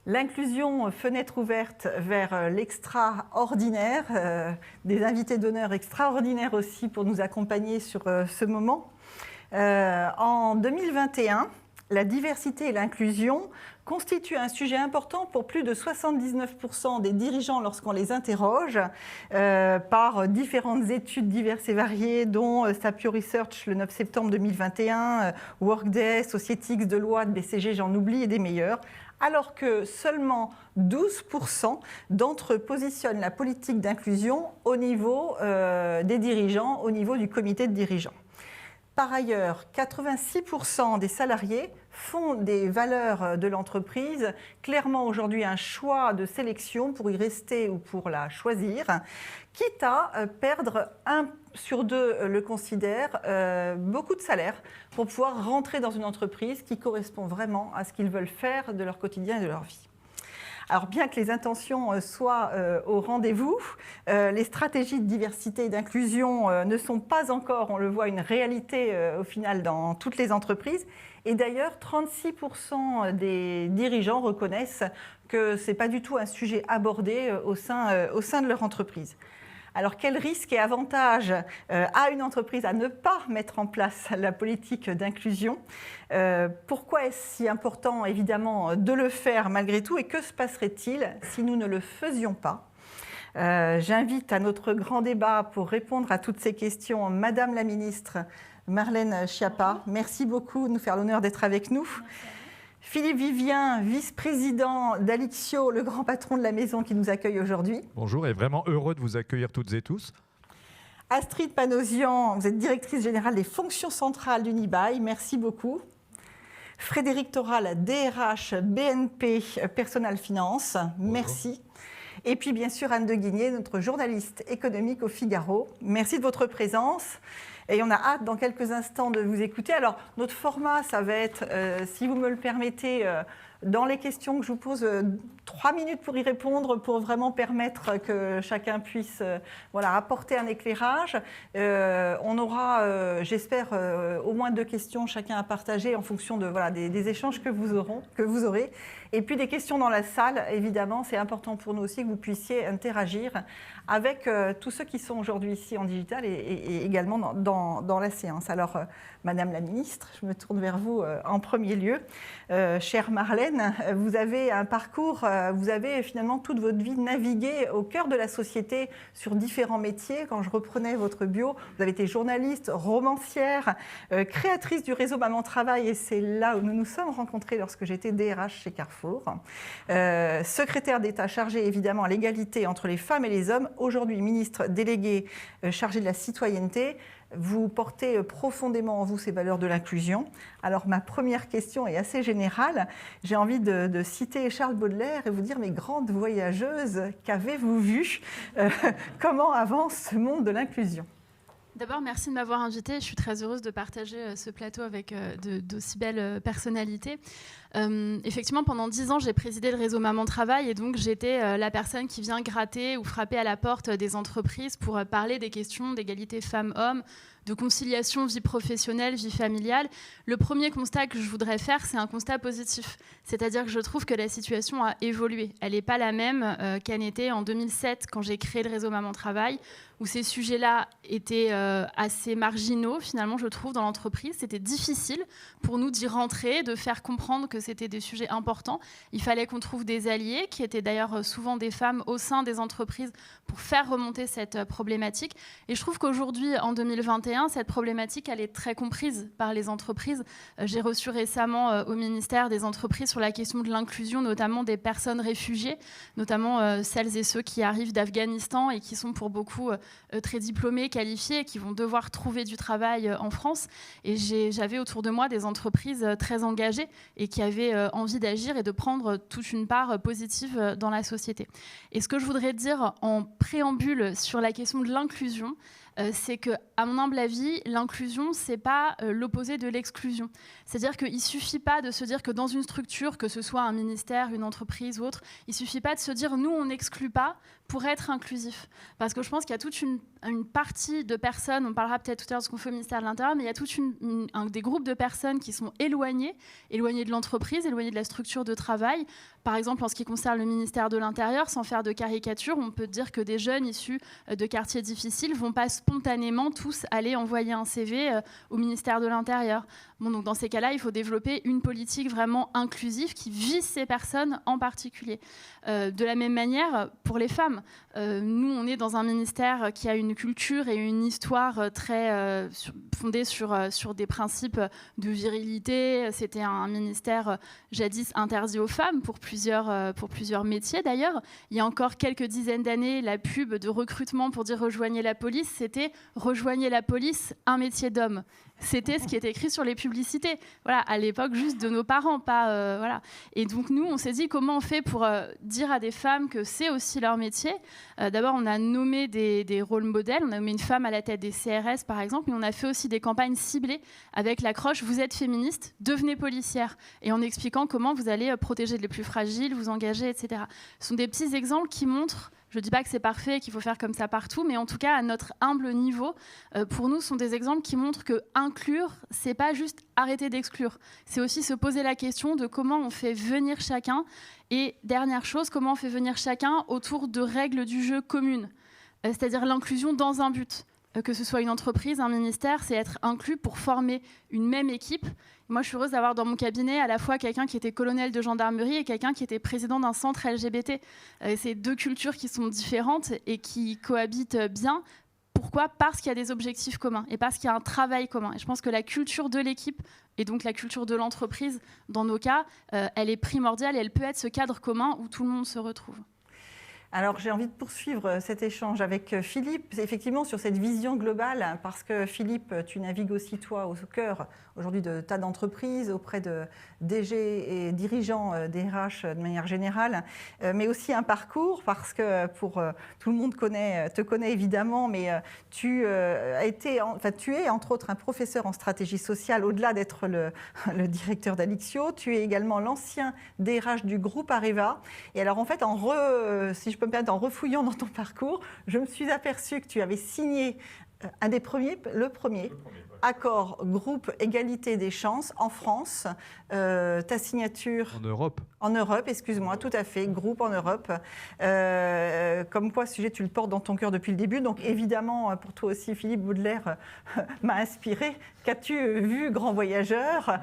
L'inclusion, fenêtre ouverte vers l'extraordinaire, des invités d'honneur extraordinaires aussi pour nous accompagner sur ce moment. En 2021, la diversité et l'inclusion constituent un sujet important pour plus de 79% des dirigeants lorsqu'on les interroge par différentes études diverses et variées, dont Sapio Research le 9 septembre 2021, Workday, Societix, Deloitte, BCG, j'en oublie, et des meilleurs, alors que seulement 12% d'entre eux positionnent la politique d'inclusion au niveau des dirigeants, au niveau du comité de dirigeants. Par ailleurs, 86% des salariés font des valeurs de l'entreprise clairement aujourd'hui un choix de sélection pour y rester ou pour la choisir, quitte à perdre 1 sur 2 le considèrent, beaucoup de salaire pour pouvoir rentrer dans une entreprise qui correspond vraiment à ce qu'ils veulent faire de leur quotidien et de leur vie. Alors bien que les intentions soient au rendez-vous, les stratégies de diversité et d'inclusion ne sont pas encore, on le voit, une réalité au final dans toutes les entreprises. Et d'ailleurs, 36% des dirigeants reconnaissent que ce n'est pas du tout un sujet abordé au sein de leur entreprise. Alors, quel risque et avantage a une entreprise à ne pas mettre en place la politique d'inclusion ? Pourquoi est-ce si important, évidemment, de le faire malgré tout ? Et que se passerait-il si nous ne le faisions pas ? J'invite à notre grand débat pour répondre à toutes ces questions Madame la Ministre Marlène Schiappa. Merci beaucoup de nous faire l'honneur d'être avec nous. Philippe Vivien, vice-président d'Alixio, le grand patron de la maison qui nous accueille aujourd'hui. Bonjour et vraiment heureux de vous accueillir toutes et tous. Astrid Panosian, vous êtes directrice générale des fonctions centrales d'Unibail, merci beaucoup. Frédéric Toral, DRH BNP Personal Finance, merci. Et puis bien sûr Anne de Guigné, notre journaliste économique au Figaro. Merci de votre présence. Et on a hâte dans quelques instants de vous écouter. Alors notre format, ça va être, si vous me le permettez, dans les questions que je vous pose, 3 minutes pour y répondre, pour vraiment permettre que chacun puisse apporter un éclairage. On aura, j'espère, au moins 2 questions chacun à partager en fonction des échanges que vous aurez. Et puis des questions dans la salle, évidemment, c'est important pour nous aussi que vous puissiez interagir avec tous ceux qui sont aujourd'hui ici en digital et également dans la séance. Alors, Madame la Ministre, je me tourne vers vous en premier lieu. Chère Marlène, vous avez un parcours, vous avez finalement toute votre vie navigué au cœur de la société sur différents métiers. Quand je reprenais votre bio, vous avez été journaliste, romancière, créatrice du réseau Maman Travail, et c'est là où nous nous sommes rencontrés lorsque j'étais DRH chez Carrefour. Secrétaire d'État chargée évidemment à l'égalité entre les femmes et les hommes, aujourd'hui ministre délégué chargé de la citoyenneté. Vous portez profondément en vous ces valeurs de l'inclusion. Alors ma première question est assez générale. J'ai envie de citer Charles Baudelaire et vous dire, mes grandes voyageuses, qu'avez-vous vu ? Comment avance ce monde de l'inclusion ? D'abord, merci de m'avoir invitée. Je suis très heureuse de partager ce plateau avec d'aussi belles personnalités. Effectivement, pendant 10 ans, j'ai présidé le réseau Maman Travail et donc j'étais la personne qui vient gratter ou frapper à la porte des entreprises pour parler des questions d'égalité femmes-hommes, de conciliation vie professionnelle, vie familiale. Le premier constat que je voudrais faire, c'est un constat positif. C'est-à-dire que je trouve que la situation a évolué. Elle n'est pas la même qu'elle n'était en 2007 quand j'ai créé le réseau Maman Travail, où ces sujets-là étaient assez marginaux, finalement, je trouve, dans l'entreprise. C'était difficile pour nous d'y rentrer, de faire comprendre que c'était des sujets importants. Il fallait qu'on trouve des alliés, qui étaient d'ailleurs souvent des femmes au sein des entreprises, pour faire remonter cette problématique. Et je trouve qu'aujourd'hui, en 2021, cette problématique, elle est très comprise par les entreprises. J'ai reçu récemment au ministère des entreprises sur la question de l'inclusion, notamment des personnes réfugiées, notamment celles et ceux qui arrivent d'Afghanistan et qui sont pour beaucoup très diplômés, qualifiés, et qui vont devoir trouver du travail en France. Et j'avais autour de moi des entreprises très engagées et qui avaient envie d'agir et de prendre toute une part positive dans la société. Et ce que je voudrais dire en préambule sur la question de l'inclusion, c'est que, à mon humble avis, l'inclusion, c'est pas l'opposé de l'exclusion. C'est-à-dire qu'il suffit pas de se dire que dans une structure, que ce soit un ministère, une entreprise ou autre, il suffit pas de se dire nous on n'exclut pas pour être inclusif. Parce que je pense qu'il y a toute une partie de personnes, on parlera peut-être tout à l'heure de ce qu'on fait au ministère de l'Intérieur, mais il y a des groupes de personnes qui sont éloignées de l'entreprise, éloignées de la structure de travail. Par exemple, en ce qui concerne le ministère de l'Intérieur, sans faire de caricature, on peut dire que des jeunes issus de quartiers difficiles vont pas spontanément tous aller envoyer un CV au ministère de l'Intérieur. Bon, donc dans ces cas-là, il faut développer une politique vraiment inclusive qui vise ces personnes en particulier. De la même manière, pour les femmes, nous, on est dans un ministère qui a une culture et une histoire très fondée sur des principes de virilité. C'était un ministère jadis interdit aux femmes pour plusieurs métiers d'ailleurs. Il y a encore quelques dizaines d'années, la pub de recrutement pour dire rejoignez la police, c'était rejoignez la police, un métier d'homme. C'était ce qui était écrit sur les publicités. Voilà, à l'époque juste de nos parents, pas voilà. Et donc nous, on s'est dit comment on fait pour dire à des femmes que c'est aussi leur métier. D'abord, on a nommé des rôles modèles. On a nommé une femme à la tête des CRS, par exemple, mais on a fait aussi des campagnes ciblées avec l'accroche « Vous êtes féministe, devenez policière » et en expliquant comment vous allez protéger les plus fragiles, vous engager, etc. Ce sont des petits exemples qui montrent. Je ne dis pas que c'est parfait, qu'il faut faire comme ça partout, mais en tout cas, à notre humble niveau, pour nous, ce sont des exemples qui montrent que inclure, ce n'est pas juste arrêter d'exclure. C'est aussi se poser la question de comment on fait venir chacun. Et dernière chose, comment on fait venir chacun autour de règles du jeu communes, c'est-à-dire l'inclusion dans un but. Que ce soit une entreprise, un ministère, c'est être inclus pour former une même équipe. Moi, je suis heureuse d'avoir dans mon cabinet à la fois quelqu'un qui était colonel de gendarmerie et quelqu'un qui était président d'un centre LGBT. C'est deux cultures qui sont différentes et qui cohabitent bien. Pourquoi ? Parce qu'il y a des objectifs communs et parce qu'il y a un travail commun. Et je pense que la culture de l'équipe et donc la culture de l'entreprise, dans nos cas, elle est primordiale et elle peut être ce cadre commun où tout le monde se retrouve. Alors, j'ai envie de poursuivre cet échange avec Philippe, effectivement, sur cette vision globale, parce que Philippe, tu navigues aussi, toi, au cœur aujourd'hui de tas d'entreprises, auprès de DG et dirigeants des RH de manière générale, mais aussi un parcours, parce que tout le monde te connaît évidemment, mais tu es entre autres un professeur en stratégie sociale, au-delà d'être le directeur d'Alixio. Tu es également l'ancien DRH du groupe Areva. Et alors, en fait, si je peux me permettre, en refouillant dans ton parcours, je me suis aperçue que tu avais signé le premier accord groupe égalité des chances en France. Ta signature... En Europe, excuse-moi, tout à fait, groupe en Europe. Comme quoi, ce sujet, tu le portes dans ton cœur depuis le début. Donc évidemment, pour toi aussi, Philippe Baudelaire m'a inspiré. Qu'as-tu vu, grand voyageur?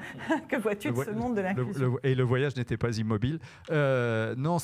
Que vois-tu de ce monde de l'inclusion? Et le voyage n'était pas immobile. Non,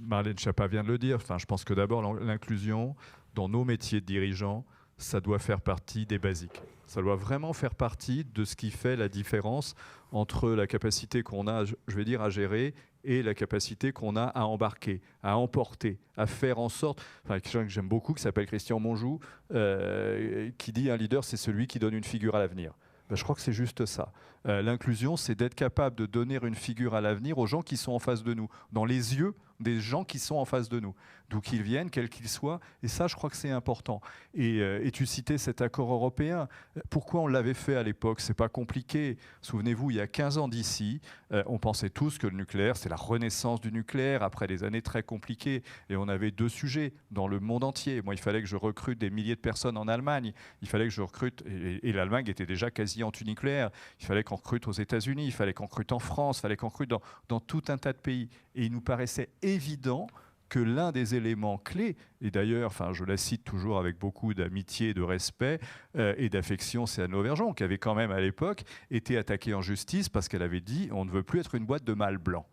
Marlène Schiappa vient de le dire. Je pense que d'abord, l'inclusion dans nos métiers de dirigeants, ça doit faire partie des basiques. Ça doit vraiment faire partie de ce qui fait la différence entre la capacité qu'on a, je vais dire, à gérer et la capacité qu'on a à embarquer, à emporter, à faire en sorte... quelqu'un que j'aime beaucoup, qui s'appelle Christian Monjou, qui dit « un leader, c'est celui qui donne une figure à l'avenir ». Je crois que c'est juste ça. L'inclusion, c'est d'être capable de donner une figure à l'avenir aux gens qui sont en face de nous, dans les yeux des gens qui sont en face de nous, d'où qu'ils viennent, quels qu'ils soient. Et ça, je crois que c'est important. Et tu citais cet accord européen. Pourquoi on l'avait fait à l'époque? C'est pas compliqué. Souvenez-vous, il y a 15 ans d'ici, on pensait tous que le nucléaire, c'est la renaissance du nucléaire après des années très compliquées. Et on avait deux sujets dans le monde entier. Moi, il fallait que je recrute des milliers de personnes en Allemagne. Il fallait que je recrute, et l'Allemagne était déjà quasi anti-nucléaire. Il fallait qu'on recrute aux États-Unis, il fallait qu'on recrute en France, il fallait qu'on recrute dans tout un tas de pays. Et il nous paraissait évident que l'un des éléments clés, et d'ailleurs, je la cite toujours avec beaucoup d'amitié, de respect et d'affection, c'est Anne Lauvergeon, qui avait quand même à l'époque été attaquée en justice parce qu'elle avait dit « on ne veut plus être une boîte de mâles blancs ».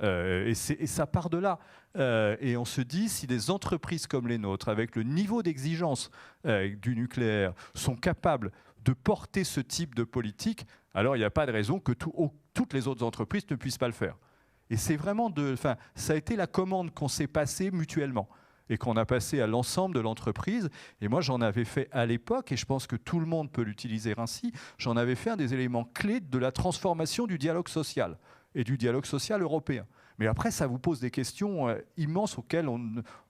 Et ça part de là. Et on se dit, si des entreprises comme les nôtres, avec le niveau d'exigence du nucléaire, sont capables de porter ce type de politique, alors il n'y a pas de raison que toutes les autres entreprises ne puissent pas le faire. Et c'est vraiment ça a été la commande qu'on s'est passée mutuellement et qu'on a passée à l'ensemble de l'entreprise. Et moi, j'en avais fait à l'époque, et je pense que tout le monde peut l'utiliser ainsi, j'en avais fait un des éléments clés de la transformation du dialogue social et du dialogue social européen. Mais après, ça vous pose des questions immenses auxquelles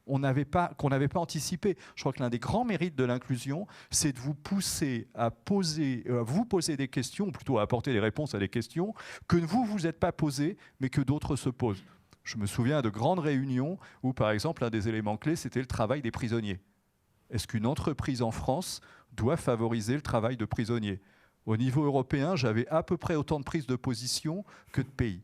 qu'on n'avait pas anticipé. Je crois que l'un des grands mérites de l'inclusion, c'est de vous pousser à vous poser des questions, ou plutôt à apporter des réponses à des questions que vous êtes pas posées, mais que d'autres se posent. Je me souviens de grandes réunions où, par exemple, un des éléments clés, c'était le travail des prisonniers. Est-ce qu'une entreprise en France doit favoriser le travail de prisonniers ? Au niveau européen, j'avais à peu près autant de prises de position que de pays.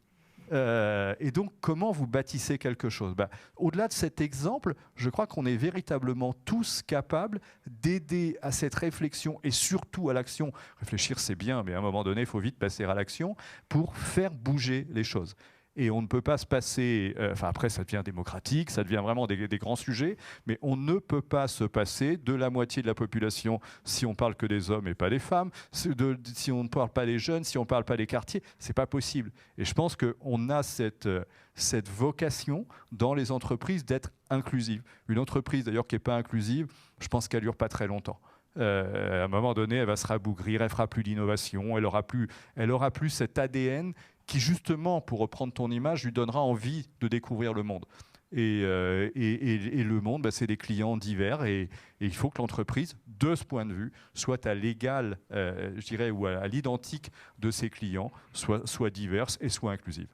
Et donc, comment vous bâtissez quelque chose ? Au-delà de cet exemple, je crois qu'on est véritablement tous capables d'aider à cette réflexion et surtout à l'action. Réfléchir, c'est bien, mais à un moment donné, il faut vite passer à l'action pour faire bouger les choses. Et on ne peut pas se passer... après, ça devient démocratique, ça devient vraiment des grands sujets, mais on ne peut pas se passer de la moitié de la population si on parle que des hommes et pas des femmes, si on ne parle pas des jeunes, si on ne parle pas des quartiers. C'est pas possible. Et je pense qu'on a cette vocation dans les entreprises d'être inclusive. Une entreprise, d'ailleurs, qui n'est pas inclusive, je pense qu'elle ne dure pas très longtemps. À un moment donné, elle va se rabougrir, elle ne fera plus d'innovation, elle aura plus cet ADN qui, justement, pour reprendre ton image, lui donnera envie de découvrir le monde. Et le monde, c'est des clients divers, et il faut que l'entreprise, de ce point de vue, soit à l'égal, je dirais, ou à l'identique de ses clients, soit diverse et soit inclusive.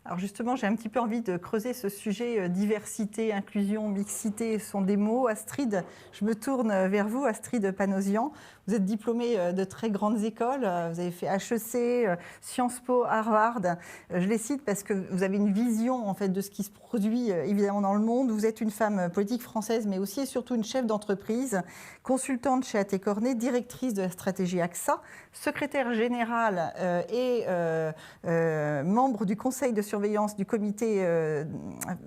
Alors justement, j'ai un petit peu envie de creuser ce sujet diversité, inclusion, mixité, sont des mots. Astrid, je me tourne vers vous, Astrid Panosian. Vous êtes diplômée de très grandes écoles, vous avez fait HEC, Sciences Po, Harvard. Je les cite parce que vous avez une vision en fait, de ce qui se produit évidemment dans le monde. Vous êtes une femme politique française, mais aussi et surtout une chef d'entreprise, consultante chez A.T. Kearney, directrice de la stratégie AXA, secrétaire générale et membre du conseil de surveillance du comité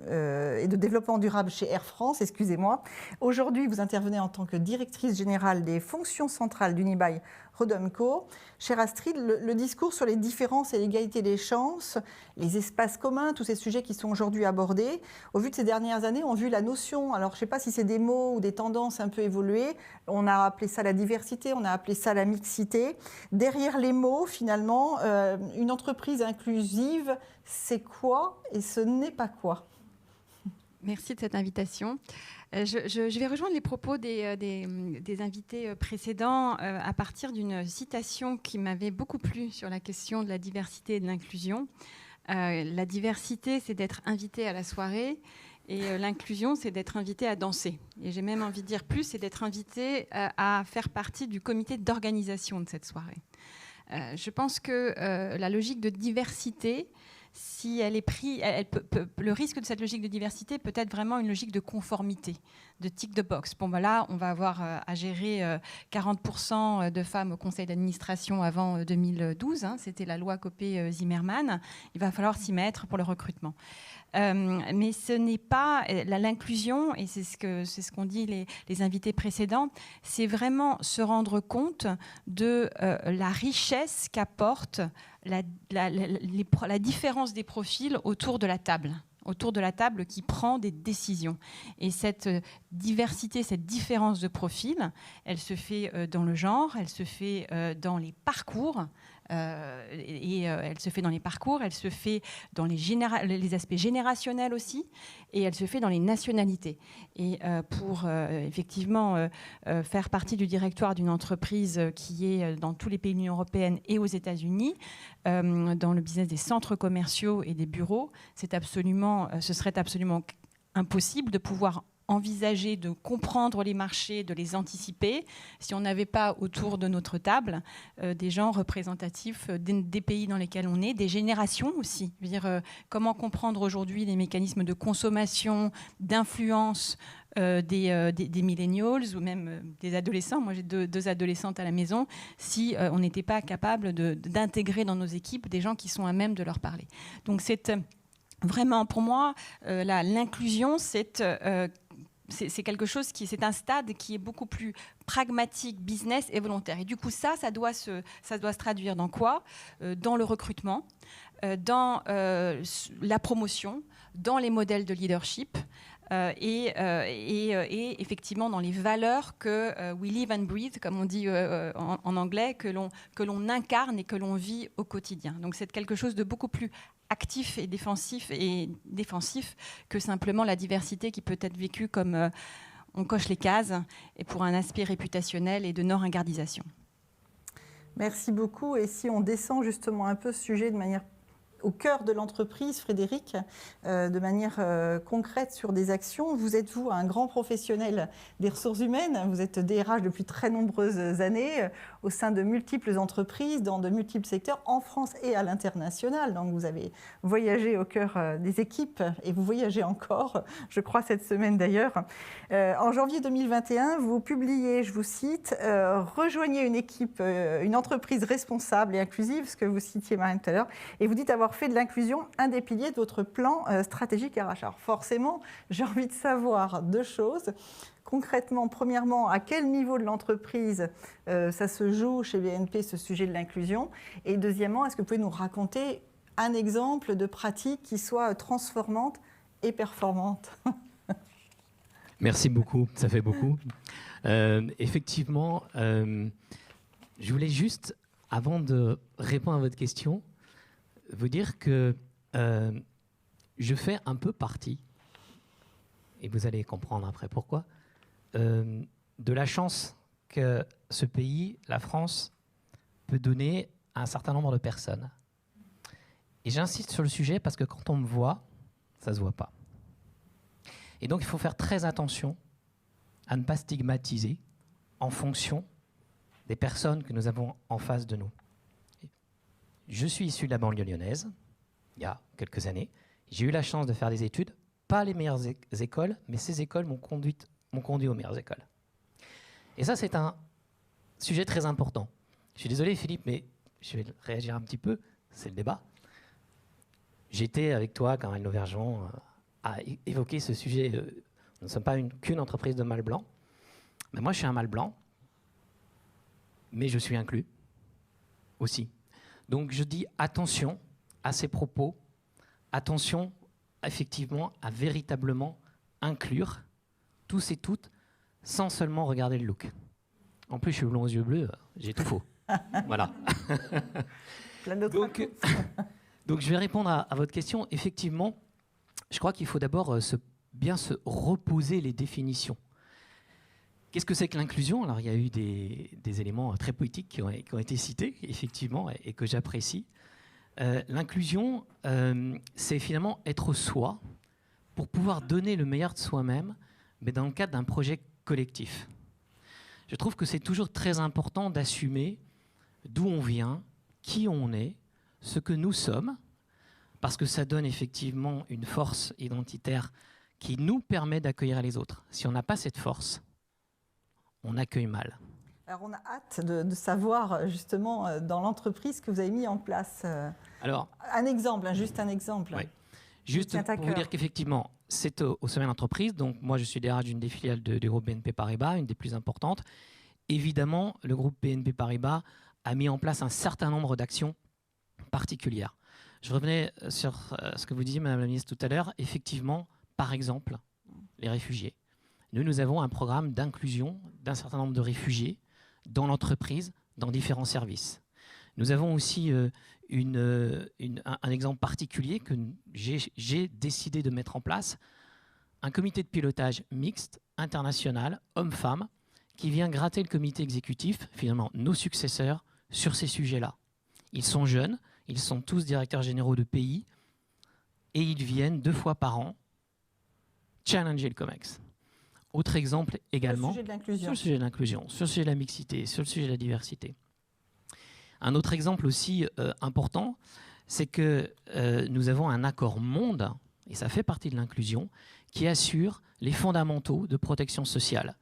et de développement durable chez Air France, excusez-moi. Aujourd'hui, vous intervenez en tant que directrice générale des fonctions centrales d'Unibail Rodamco. Chère Astrid, le discours sur les différences et l'égalité des chances, les espaces communs, tous ces sujets qui sont aujourd'hui abordés, au vu de ces dernières années, ont vu la notion, alors je ne sais pas si c'est des mots ou des tendances un peu évoluées, on a appelé ça la diversité, on a appelé ça la mixité. Derrière les mots, finalement, une entreprise inclusive, c'est quoi et ce n'est pas quoi ? Merci de cette invitation. Je vais rejoindre les propos des invités précédents à partir d'une citation qui m'avait beaucoup plu sur la question de la diversité et de l'inclusion. La diversité, c'est d'être invité à la soirée et l'inclusion, c'est d'être invité à danser. Et j'ai même envie de dire plus, c'est d'être invité à faire partie du comité d'organisation de cette soirée. Je pense que la logique de diversité, si elle est prise, le risque de cette logique de diversité peut être vraiment une logique de conformité, de tick the box. Bon, ben là, on va avoir à gérer 40% de femmes au conseil d'administration avant 2012. C'était la loi Copé-Zimmermann. Il va falloir s'y mettre pour le recrutement. Mais ce n'est pas l'inclusion, et c'est ce qu'ont dit les invités précédents, c'est vraiment se rendre compte de la richesse qu'apporte la différence des profils autour de la table qui prend des décisions. Et cette diversité, cette différence de profil, elle se fait dans le genre, elle se fait dans les parcours, elle se fait dans les parcours, elle se fait dans les aspects générationnels aussi, et elle se fait dans les nationalités. Et pour effectivement faire partie du directoire d'une entreprise qui est dans tous les pays de l'Union européenne et aux États-Unis, dans le business des centres commerciaux et des bureaux, ce serait absolument impossible de pouvoir envisager de comprendre les marchés, de les anticiper, si on n'avait pas autour de notre table des gens représentatifs des pays dans lesquels on est, des générations aussi. Je veux dire, comment comprendre aujourd'hui les mécanismes de consommation, d'influence des millennials ou même des adolescents. Moi, j'ai deux adolescentes à la maison. Si on n'était pas capable d'intégrer dans nos équipes des gens qui sont à même de leur parler. Donc, c'est vraiment, pour moi, l'inclusion, c'est quelque chose c'est un stade qui est beaucoup plus pragmatique, business et volontaire. Et du coup, ça doit se traduire dans quoi ? Dans le recrutement, dans la promotion, dans les modèles de leadership, et effectivement dans les valeurs que we live and breathe, comme on dit en anglais, que l'on incarne et que l'on vit au quotidien. Donc c'est quelque chose de beaucoup plus actif et défensif que simplement la diversité qui peut être vécue comme on coche les cases et pour un aspect réputationnel et de non-ringardisation. Merci beaucoup. Et si on descend justement un peu ce sujet de manière au cœur de l'entreprise, Frédéric, de manière concrète sur des actions. Vous êtes, vous, un grand professionnel des ressources humaines. Vous êtes DRH depuis très nombreuses années au sein de multiples entreprises, dans de multiples secteurs, en France et à l'international. Donc, vous avez voyagé au cœur des équipes et vous voyagez encore, je crois, cette semaine d'ailleurs. En janvier 2021, vous publiez, je vous cite, « Rejoignez une équipe, une entreprise responsable et inclusive », ce que vous citiez, Marine, tout à l'heure, et vous dites avoir fait de l'inclusion un des piliers de votre plan stratégique RH. Alors forcément, j'ai envie de savoir deux choses. Concrètement, premièrement, à quel niveau de l'entreprise ça se joue chez BNP, ce sujet de l'inclusion? Et deuxièmement, est-ce que vous pouvez nous raconter un exemple de pratique qui soit transformante et performante? Merci beaucoup, ça fait beaucoup. Effectivement, je voulais juste, avant de répondre à votre question, vous dire que je fais un peu partie, et vous allez comprendre après pourquoi, de la chance que ce pays, la France, peut donner à un certain nombre de personnes. Et j'insiste sur le sujet parce que quand on me voit, ça ne se voit pas. Et donc il faut faire très attention à ne pas stigmatiser en fonction des personnes que nous avons en face de nous. Je suis issu de la banlieue lyonnaise, il y a quelques années. J'ai eu la chance de faire des études, pas les meilleures écoles, mais ces écoles m'ont conduit aux meilleures écoles. Et ça, c'est un sujet très important. Je suis désolé, Philippe, mais je vais réagir un petit peu, c'est le débat. J'étais avec toi, Caroline Lauvergeon, à évoquer ce sujet. Nous ne sommes pas qu'une entreprise de mâles blancs. Mais moi, je suis un mâle blanc, mais je suis inclus aussi. Donc je dis attention à ces propos, attention effectivement à véritablement inclure tous et toutes sans seulement regarder le look. En plus, je suis blond aux yeux bleus, j'ai tout faux. Voilà. Donc je vais répondre à votre question. Effectivement, je crois qu'il faut d'abord bien se reposer les définitions. Qu'est-ce que c'est que l'inclusion? Alors, il y a eu des éléments très poétiques qui ont été cités, effectivement, et que j'apprécie. L'inclusion, c'est finalement être soi pour pouvoir donner le meilleur de soi-même, mais dans le cadre d'un projet collectif. Je trouve que c'est toujours très important d'assumer d'où on vient, qui on est, ce que nous sommes, parce que ça donne effectivement une force identitaire qui nous permet d'accueillir les autres. Si on n'a pas cette force, on accueille mal. Alors on a hâte de savoir justement dans l'entreprise que vous avez mis en place. Alors, un exemple, juste un exemple. Oui. Juste pour vous dire qu'effectivement, c'est au sommet de l'entreprise. Donc moi, je suis DRH d'une des filiales du groupe BNP Paribas, une des plus importantes. Évidemment, le groupe BNP Paribas a mis en place un certain nombre d'actions particulières. Je revenais sur ce que vous disiez, Madame la Ministre, tout à l'heure. Effectivement, par exemple, les réfugiés. Nous avons un programme d'inclusion d'un certain nombre de réfugiés dans l'entreprise, dans différents services. Nous avons aussi un exemple particulier que j'ai décidé de mettre en place, un comité de pilotage mixte, international, hommes-femmes, qui vient gratter le comité exécutif, finalement nos successeurs, sur ces sujets-là. Ils sont jeunes, ils sont tous directeurs généraux de pays, et ils viennent 2 fois par an challenger le COMEX. Autre exemple également, sur le sujet de l'inclusion, sur le sujet de la mixité, sur le sujet de la diversité. Un autre exemple aussi important, c'est que nous avons un accord monde, et ça fait partie de l'inclusion, qui assure les fondamentaux de protection sociale.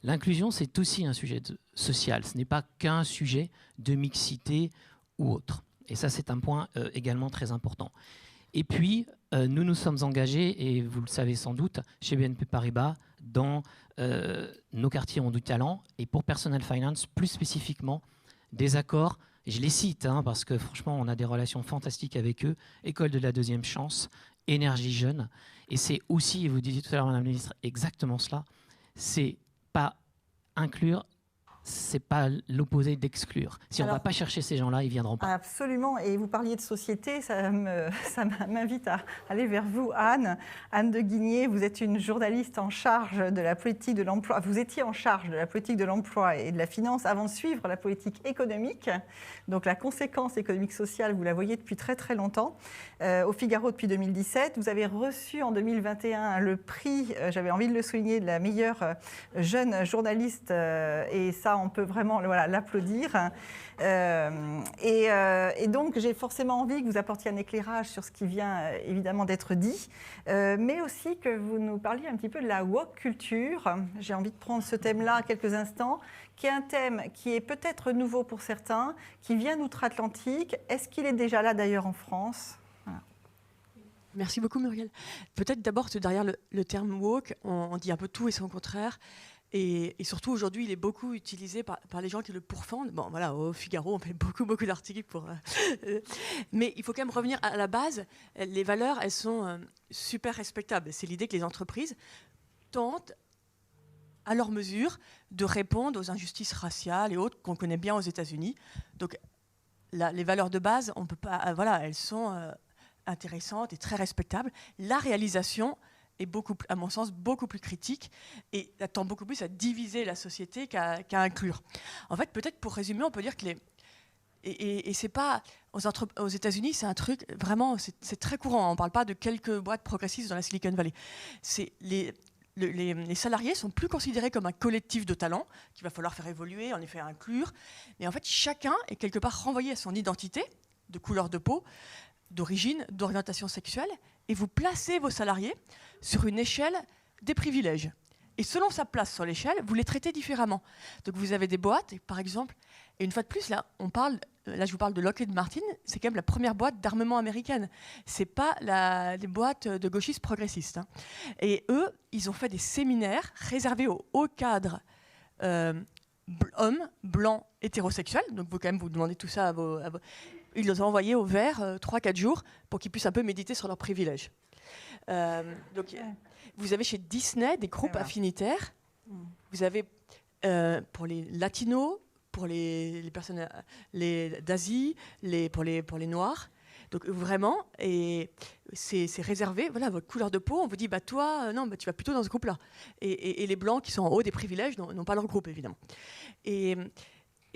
L'inclusion, c'est aussi un sujet social, ce n'est pas qu'un sujet de mixité ou autre. Et ça, c'est un point également très important. Et puis, nous nous sommes engagés, et vous le savez sans doute, chez BNP Paribas, dans nos quartiers ont du talent, et pour Personal Finance, plus spécifiquement, des accords, je les cite, parce que franchement, on a des relations fantastiques avec eux, École de la deuxième chance, Énergie Jeune, Et c'est aussi, et vous disiez tout à l'heure, Madame la Ministre, exactement cela, c'est pas inclure, c'est pas l'opposé d'exclure. Si on ne va pas chercher ces gens-là, ils ne viendront pas. Absolument. Et vous parliez de société, ça m'invite à aller vers vous, Anne. Anne de Guigné, vous êtes une journaliste en charge de la politique de l'emploi. Vous étiez en charge de la politique de l'emploi et de la finance avant de suivre la politique économique. Donc la conséquence économique-sociale, vous la voyez depuis très très longtemps. Au Figaro depuis 2017. Vous avez reçu en 2021 le prix, j'avais envie de le souligner, de la meilleure jeune journaliste. Et ça, on peut vraiment l'applaudir. Et donc, j'ai forcément envie que vous apportiez un éclairage sur ce qui vient évidemment d'être dit, mais aussi que vous nous parliez un petit peu de la woke culture. J'ai envie de prendre ce thème-là quelques instants, qui est un thème qui est peut-être nouveau pour certains, qui vient d'outre-Atlantique. Est-ce qu'il est déjà là d'ailleurs en France ? Merci beaucoup, Muriel. Peut-être d'abord, derrière le terme woke, on dit un peu tout et son contraire. Et surtout, aujourd'hui, il est beaucoup utilisé par les gens qui le pourfendent. Bon, voilà, au Figaro, on fait beaucoup d'articles pour... mais il faut quand même revenir à la base. Les valeurs, elles sont super respectables. C'est l'idée que les entreprises tentent, à leur mesure, de répondre aux injustices raciales et autres qu'on connaît bien aux États-Unis. Donc, les valeurs de base, on peut pas... voilà, elles sont intéressantes et très respectables. La réalisation est à mon sens, beaucoup plus critique et tend beaucoup plus à diviser la société qu'à inclure. En fait, peut-être pour résumer, on peut dire que et c'est pas aux États-Unis, c'est un truc vraiment, c'est très courant. On ne parle pas de quelques boîtes progressistes dans la Silicon Valley. Les salariés sont plus considérés comme un collectif de talents qu'il va falloir faire évoluer, en effet inclure. Mais en fait, chacun est quelque part renvoyé à son identité, de couleur de peau, d'origine, d'orientation sexuelle, et vous placez vos salariés sur une échelle des privilèges. Et selon sa place sur l'échelle, vous les traitez différemment. Donc vous avez des boîtes, par exemple, et une fois de plus, là je vous parle de Lockheed Martin, c'est quand même la première boîte d'armement américaine. C'est pas les boîtes de gauchistes progressistes. Hein. Et eux, ils ont fait des séminaires réservés aux hauts cadres hommes, blancs, hétérosexuels. Donc vous demandez tout ça à vos... Ils les ont envoyés au vert 3-4 jours pour qu'ils puissent un peu méditer sur leurs privilèges. Donc, vous avez chez Disney des groupes affinitaires. Vous avez pour les latinos, pour les personnes d'Asie, pour les noirs. Donc vraiment, et c'est réservé. Voilà, votre couleur de peau, on vous dit, toi, non, tu vas plutôt dans ce groupe-là. Et les blancs qui sont en haut des privilèges n'ont pas leur groupe, évidemment. Et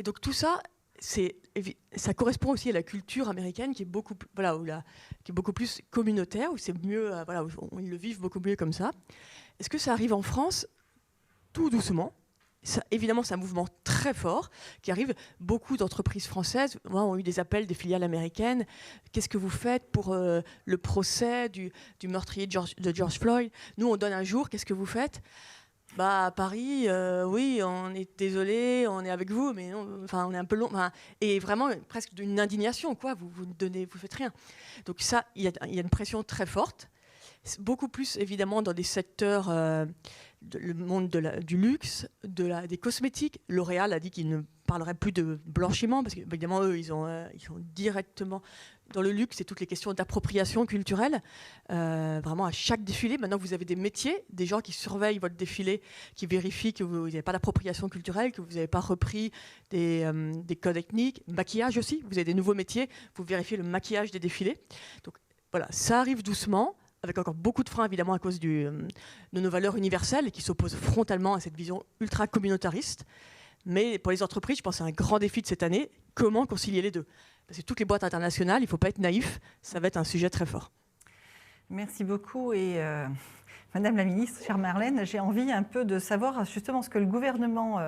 donc tout ça, ça correspond aussi à la culture américaine qui est beaucoup, qui est beaucoup plus communautaire, où c'est mieux, où ils le vivent beaucoup mieux comme ça. Est-ce que ça arrive en France ? Tout doucement. Évidemment, c'est un mouvement très fort qui arrive. Beaucoup d'entreprises françaises ont eu des appels des filiales américaines. Qu'est-ce que vous faites pour le procès du meurtrier de George Floyd ? Nous, on donne un jour. Qu'est-ce que vous faites ? À Paris, oui, on est désolé, on est avec vous, mais non, on est un peu long. Et vraiment, presque d'une indignation, quoi. Vous faites rien. Donc ça, il y a une pression très forte. Beaucoup plus, évidemment, dans des secteurs, le monde du luxe, des cosmétiques. L'Oréal a dit qu'il ne parlerait plus de blanchiment, parce qu'évidemment, eux, ils sont directement dans le luxe et toutes les questions d'appropriation culturelle. Vraiment, à chaque défilé, maintenant, vous avez des métiers, des gens qui surveillent votre défilé, qui vérifient que vous n'avez pas d'appropriation culturelle, que vous n'avez pas repris des codes ethniques. Maquillage aussi, vous avez des nouveaux métiers, vous vérifiez le maquillage des défilés. Donc voilà, ça arrive doucement, avec encore beaucoup de freins, évidemment, à cause de nos valeurs universelles, qui s'opposent frontalement à cette vision ultra-communautariste. Mais pour les entreprises, je pense que c'est un grand défi de cette année. Comment concilier les deux ? Parce que toutes les boîtes internationales, il ne faut pas être naïf, ça va être un sujet très fort. Merci beaucoup. Et Madame la Ministre, chère Marlène, j'ai envie un peu de savoir justement ce que le gouvernement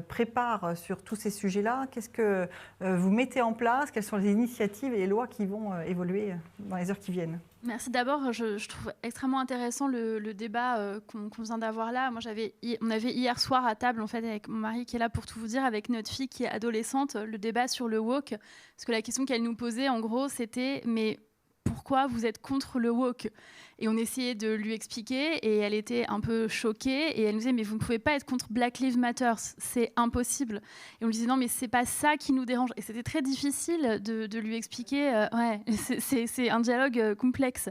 prépare sur tous ces sujets-là. Qu'est-ce que vous mettez en place ? Quelles sont les initiatives et les lois qui vont évoluer dans les heures qui viennent ? Merci. D'abord, je trouve extrêmement intéressant le débat qu'on vient d'avoir là. Moi, on avait hier soir à table, en fait, avec mon mari qui est là pour tout vous dire, avec notre fille qui est adolescente, le débat sur le woke. Parce que la question qu'elle nous posait, en gros, c'était mais pourquoi vous êtes contre le woke ? Et on essayait de lui expliquer et elle était un peu choquée et elle nous disait mais vous ne pouvez pas être contre Black Lives Matter, c'est impossible. Et on lui disait non mais c'est pas ça qui nous dérange. Et c'était très difficile de lui expliquer, c'est un dialogue complexe.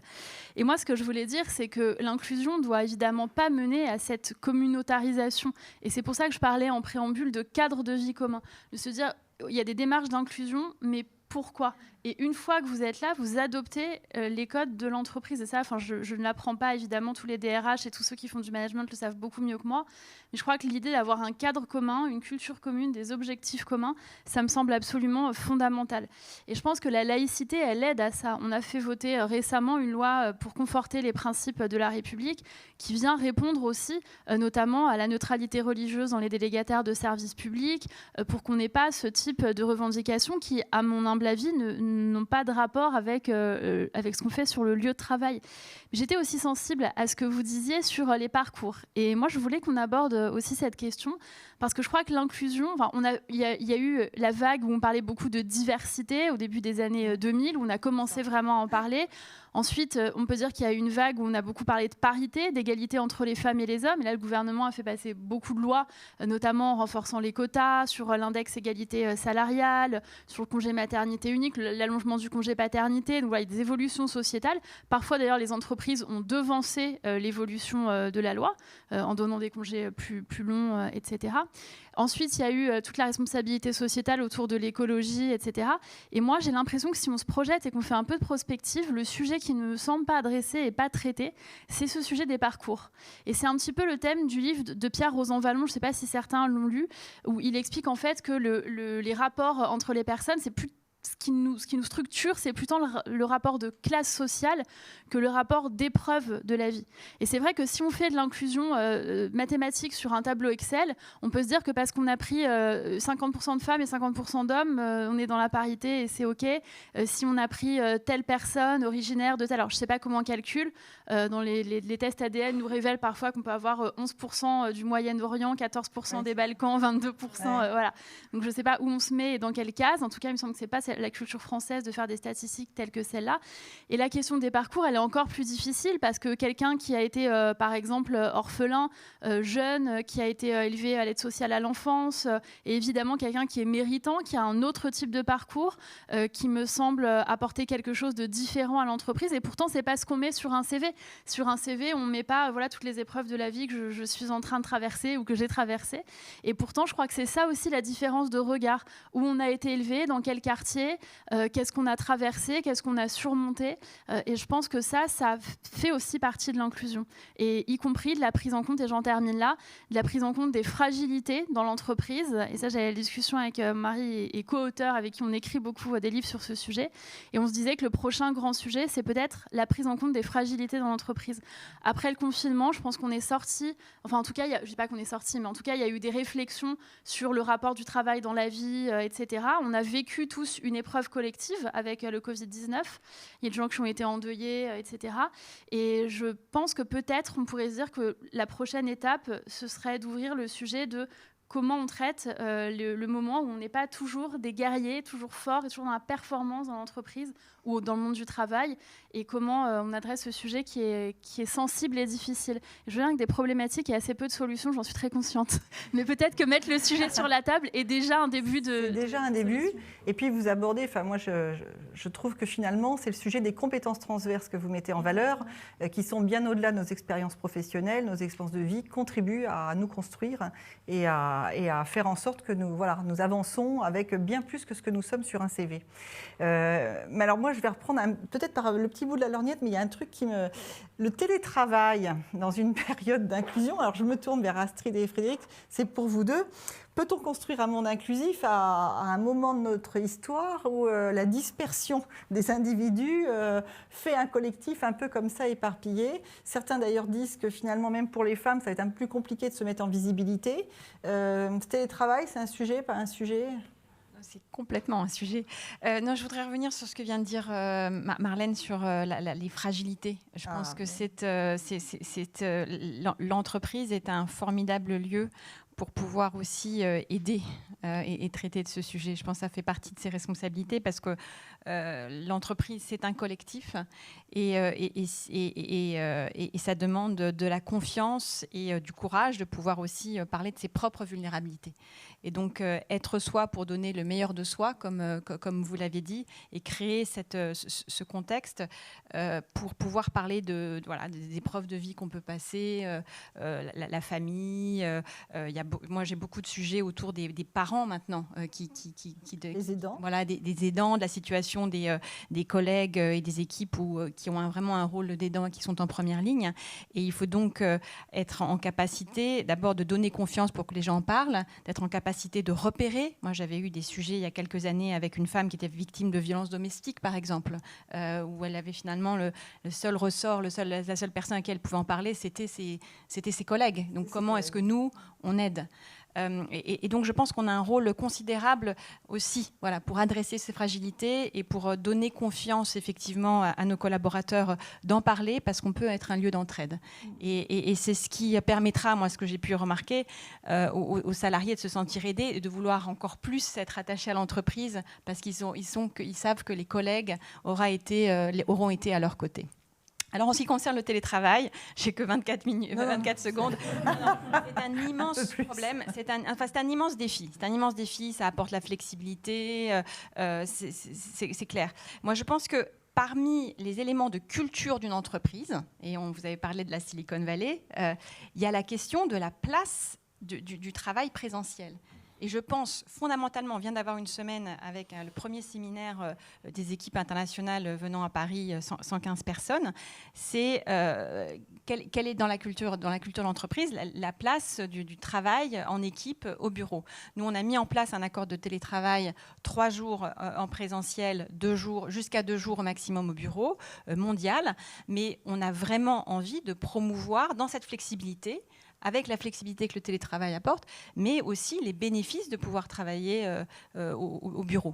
Et moi ce que je voulais dire c'est que l'inclusion doit évidemment pas mener à cette communautarisation. Et c'est pour ça que je parlais en préambule de cadre de vie commun, de se dire il y a des démarches d'inclusion mais pourquoi ? Et une fois que vous êtes là, vous adoptez les codes de l'entreprise. Et ça, je ne l'apprends pas, évidemment, tous les DRH et tous ceux qui font du management le savent beaucoup mieux que moi. Mais je crois que l'idée d'avoir un cadre commun, une culture commune, des objectifs communs, ça me semble absolument fondamental. Et je pense que la laïcité, elle aide à ça. On a fait voter récemment une loi pour conforter les principes de la République qui vient répondre aussi, notamment à la neutralité religieuse dans les délégataires de services publics, pour qu'on n'ait pas ce type de revendications qui, à mon humble avis, n'ont pas de rapport avec ce qu'on fait sur le lieu de travail. J'étais aussi sensible à ce que vous disiez sur les parcours. Et moi, je voulais qu'on aborde aussi cette question, parce que je crois que l'inclusion, il y a eu la vague où on parlait beaucoup de diversité au début des années 2000, où on a commencé vraiment à en parler. Ensuite, on peut dire qu'il y a eu une vague où on a beaucoup parlé de parité, d'égalité entre les femmes et les hommes. Et là, le gouvernement a fait passer beaucoup de lois, notamment en renforçant les quotas, sur l'index égalité salariale, sur le congé maternité unique, l'allongement du congé paternité. Donc voilà, il y a des évolutions sociétales. Parfois, d'ailleurs, les entreprises ont devancé l'évolution de la loi en donnant des congés plus longs, etc. Ensuite, il y a eu toute la responsabilité sociétale autour de l'écologie, etc. Et moi, j'ai l'impression que si on se projette et qu'on fait un peu de prospective, le sujet qui ne me semble pas adressé et pas traité, c'est ce sujet des parcours. Et c'est un petit peu le thème du livre de Pierre Rosanvallon, je ne sais pas si certains l'ont lu, où il explique en fait que les rapports entre les personnes, c'est plus ce qui nous structure, c'est plutôt le rapport de classe sociale que le rapport d'épreuve de la vie. Et c'est vrai que si on fait de l'inclusion mathématique sur un tableau Excel, on peut se dire que parce qu'on a pris 50% de femmes et 50% d'hommes, on est dans la parité et c'est OK. Si on a pris telle personne originaire de telle... Alors, je ne sais pas comment on calcule. Dans les tests ADN nous révèlent parfois qu'on peut avoir 11% du Moyen-Orient, 14% des Balkans, 22%. Voilà. Donc, je ne sais pas où on se met et dans quelle case. En tout cas, il me semble que ce n'est pas la culture française de faire des statistiques telles que celle-là. Et la question des parcours, elle est encore plus difficile parce que quelqu'un qui a été, par exemple, orphelin, jeune, qui a été élevé à l'aide sociale à l'enfance, et évidemment quelqu'un qui est méritant, qui a un autre type de parcours, qui me semble apporter quelque chose de différent à l'entreprise. Et pourtant, c'est pas ce qu'on met sur un CV. Sur un CV, on met pas toutes les épreuves de la vie que je suis en train de traverser ou que j'ai traversées. Et pourtant, je crois que c'est ça aussi la différence de regard. Où on a été élevé, dans quel quartier, qu'est-ce qu'on a traversé, qu'est-ce qu'on a surmonté. Et je pense que ça fait aussi partie de l'inclusion. Et y compris de la prise en compte, et j'en termine là, de la prise en compte des fragilités dans l'entreprise. Et ça, j'avais la discussion avec Marie et co-auteur avec qui on écrit beaucoup des livres sur ce sujet. Et on se disait que le prochain grand sujet, c'est peut-être la prise en compte des fragilités dans l'entreprise. Après le confinement, je pense qu'on est sorti, enfin en tout cas, je ne dis pas qu'on est sorti, mais en tout cas, il y a eu des réflexions sur le rapport du travail dans la vie, etc. On a vécu tous une épreuve collective avec le Covid-19. Il y a des gens qui ont été endeuillés, etc. Et je pense que peut-être on pourrait se dire que la prochaine étape, ce serait d'ouvrir le sujet de comment on traite le moment où on n'est pas toujours des guerriers, toujours forts et toujours dans la performance dans l'entreprise ou dans le monde du travail, et comment on adresse ce sujet qui est sensible et difficile. Je viens avec des problématiques et assez peu de solutions, j'en suis très consciente. Mais peut-être que mettre le sujet sur la table est déjà un début de... C'est déjà un début. Et puis vous abordez, moi je trouve que finalement c'est le sujet des compétences transverses que vous mettez en valeur, qui sont bien au-delà de nos expériences professionnelles, nos expériences de vie, contribuent à nous construire et à faire en sorte que nous avançons avec bien plus que ce que nous sommes sur un CV. Mais alors moi je vais reprendre peut-être par le petit bout de la lorgnette, mais il y a un truc le télétravail dans une période d'inclusion. Alors je me tourne vers Astrid et Frédéric, c'est pour vous deux. Peut-on construire un monde inclusif à un moment de notre histoire où la dispersion des individus fait un collectif un peu comme ça éparpillé? Certains d'ailleurs disent que finalement, même pour les femmes, ça va être un peu plus compliqué de se mettre en visibilité. Ce télétravail, c'est un sujet, pas un sujet? C'est complètement un sujet. Non, je voudrais revenir sur ce que vient de dire Marlène sur les fragilités. Je pense que l'entreprise est un formidable lieu pour pouvoir aussi aider et traiter de ce sujet. Je pense que ça fait partie de ses responsabilités parce que l'entreprise, c'est un collectif et ça demande de la confiance et du courage de pouvoir aussi parler de ses propres vulnérabilités. Et donc, être soi pour donner le meilleur de soi, comme vous l'avez dit, et créer ce contexte pour pouvoir parler des épreuves de vie qu'on peut passer, la famille. Moi, j'ai beaucoup de sujets autour des parents maintenant, des aidants. Voilà, des aidants, de la situation des collègues et des équipes qui ont vraiment un rôle d'aidant et qui sont en première ligne. Et il faut donc être en capacité, d'abord, de donner confiance pour que les gens en parlent, d'être en capacité de repérer. Moi, j'avais eu des sujets il y a quelques années avec une femme qui était victime de violences domestiques, par exemple, où elle avait finalement le seul ressort, la seule personne à qui elle pouvait en parler, c'était ses collègues. Donc, comment est-ce que nous, on aide ? Et donc, je pense qu'on a un rôle considérable aussi, pour adresser ces fragilités et pour donner confiance effectivement à nos collaborateurs d'en parler, parce qu'on peut être un lieu d'entraide. Et c'est ce qui permettra, moi, ce que j'ai pu remarquer, aux salariés de se sentir aidés et de vouloir encore plus être attachés à l'entreprise, parce qu'ils savent que les collègues auront été à leur côté. Alors, en ce qui concerne le télétravail, j'ai que 24 secondes. C'est un immense problème. C'est un immense défi. C'est un immense défi. Ça apporte la flexibilité. C'est clair. Moi, je pense que parmi les éléments de culture d'une entreprise, et vous avez parlé de la Silicon Valley, il y a la question de la place du travail présentiel. Et je pense fondamentalement, on vient d'avoir une semaine avec le premier séminaire des équipes internationales venant à Paris, 115 personnes, c'est quelle est dans la culture de l'entreprise la place du travail en équipe au bureau. Nous, on a mis en place un accord de télétravail 3 jours en présentiel, 2 jours, jusqu'à 2 jours au maximum au bureau, mondial, mais on a vraiment envie de promouvoir dans cette flexibilité, avec la flexibilité que le télétravail apporte, mais aussi les bénéfices de pouvoir travailler au bureau.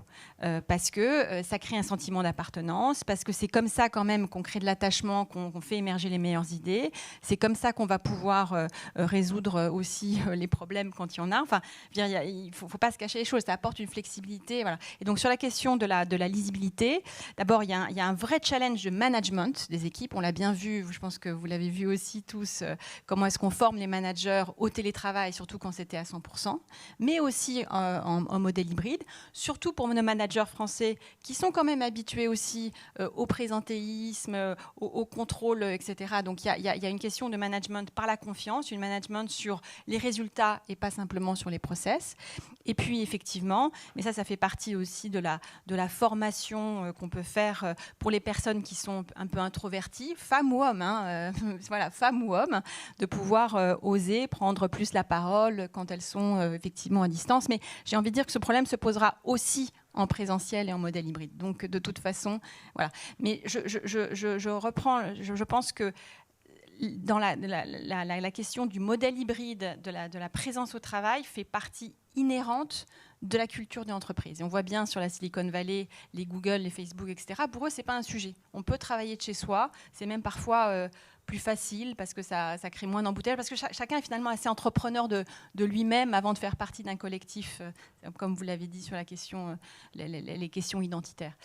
Parce que ça crée un sentiment d'appartenance, parce que c'est comme ça quand même qu'on crée de l'attachement, qu'on fait émerger les meilleures idées. C'est comme ça qu'on va pouvoir résoudre aussi les problèmes quand il y en a. Enfin, il ne faut pas se cacher les choses, ça apporte une flexibilité. Voilà. Et donc sur la question de la lisibilité, d'abord, il y a un vrai challenge de management des équipes. On l'a bien vu, je pense que vous l'avez vu aussi tous, comment est-ce qu'on forme les managers au télétravail, surtout quand c'était à 100%, mais aussi en modèle hybride, surtout pour nos managers français qui sont quand même habitués aussi au présentéisme, au contrôle, etc. Donc il y a une question de management par la confiance, une management sur les résultats et pas simplement sur les process. Et puis effectivement, mais ça fait partie aussi de la formation qu'on peut faire pour les personnes qui sont un peu introverties, femmes ou hommes, femmes ou hommes, de pouvoir oser prendre plus la parole quand elles sont effectivement à distance. Mais j'ai envie de dire que ce problème se posera aussi en présentiel et en modèle hybride. Donc de toute façon, voilà. Mais je reprends, je pense que dans la question du modèle hybride, de la présence au travail, fait partie inhérente de la culture d'une entreprise. Et on voit bien sur la Silicon Valley, les Google, les Facebook, etc. Pour eux, ce n'est pas un sujet. On peut travailler de chez soi. C'est même parfois plus facile parce que ça crée moins d'embouteillages, parce que chacun est finalement assez entrepreneur de lui-même avant de faire partie d'un collectif, comme vous l'avez dit sur la question, les questions identitaires.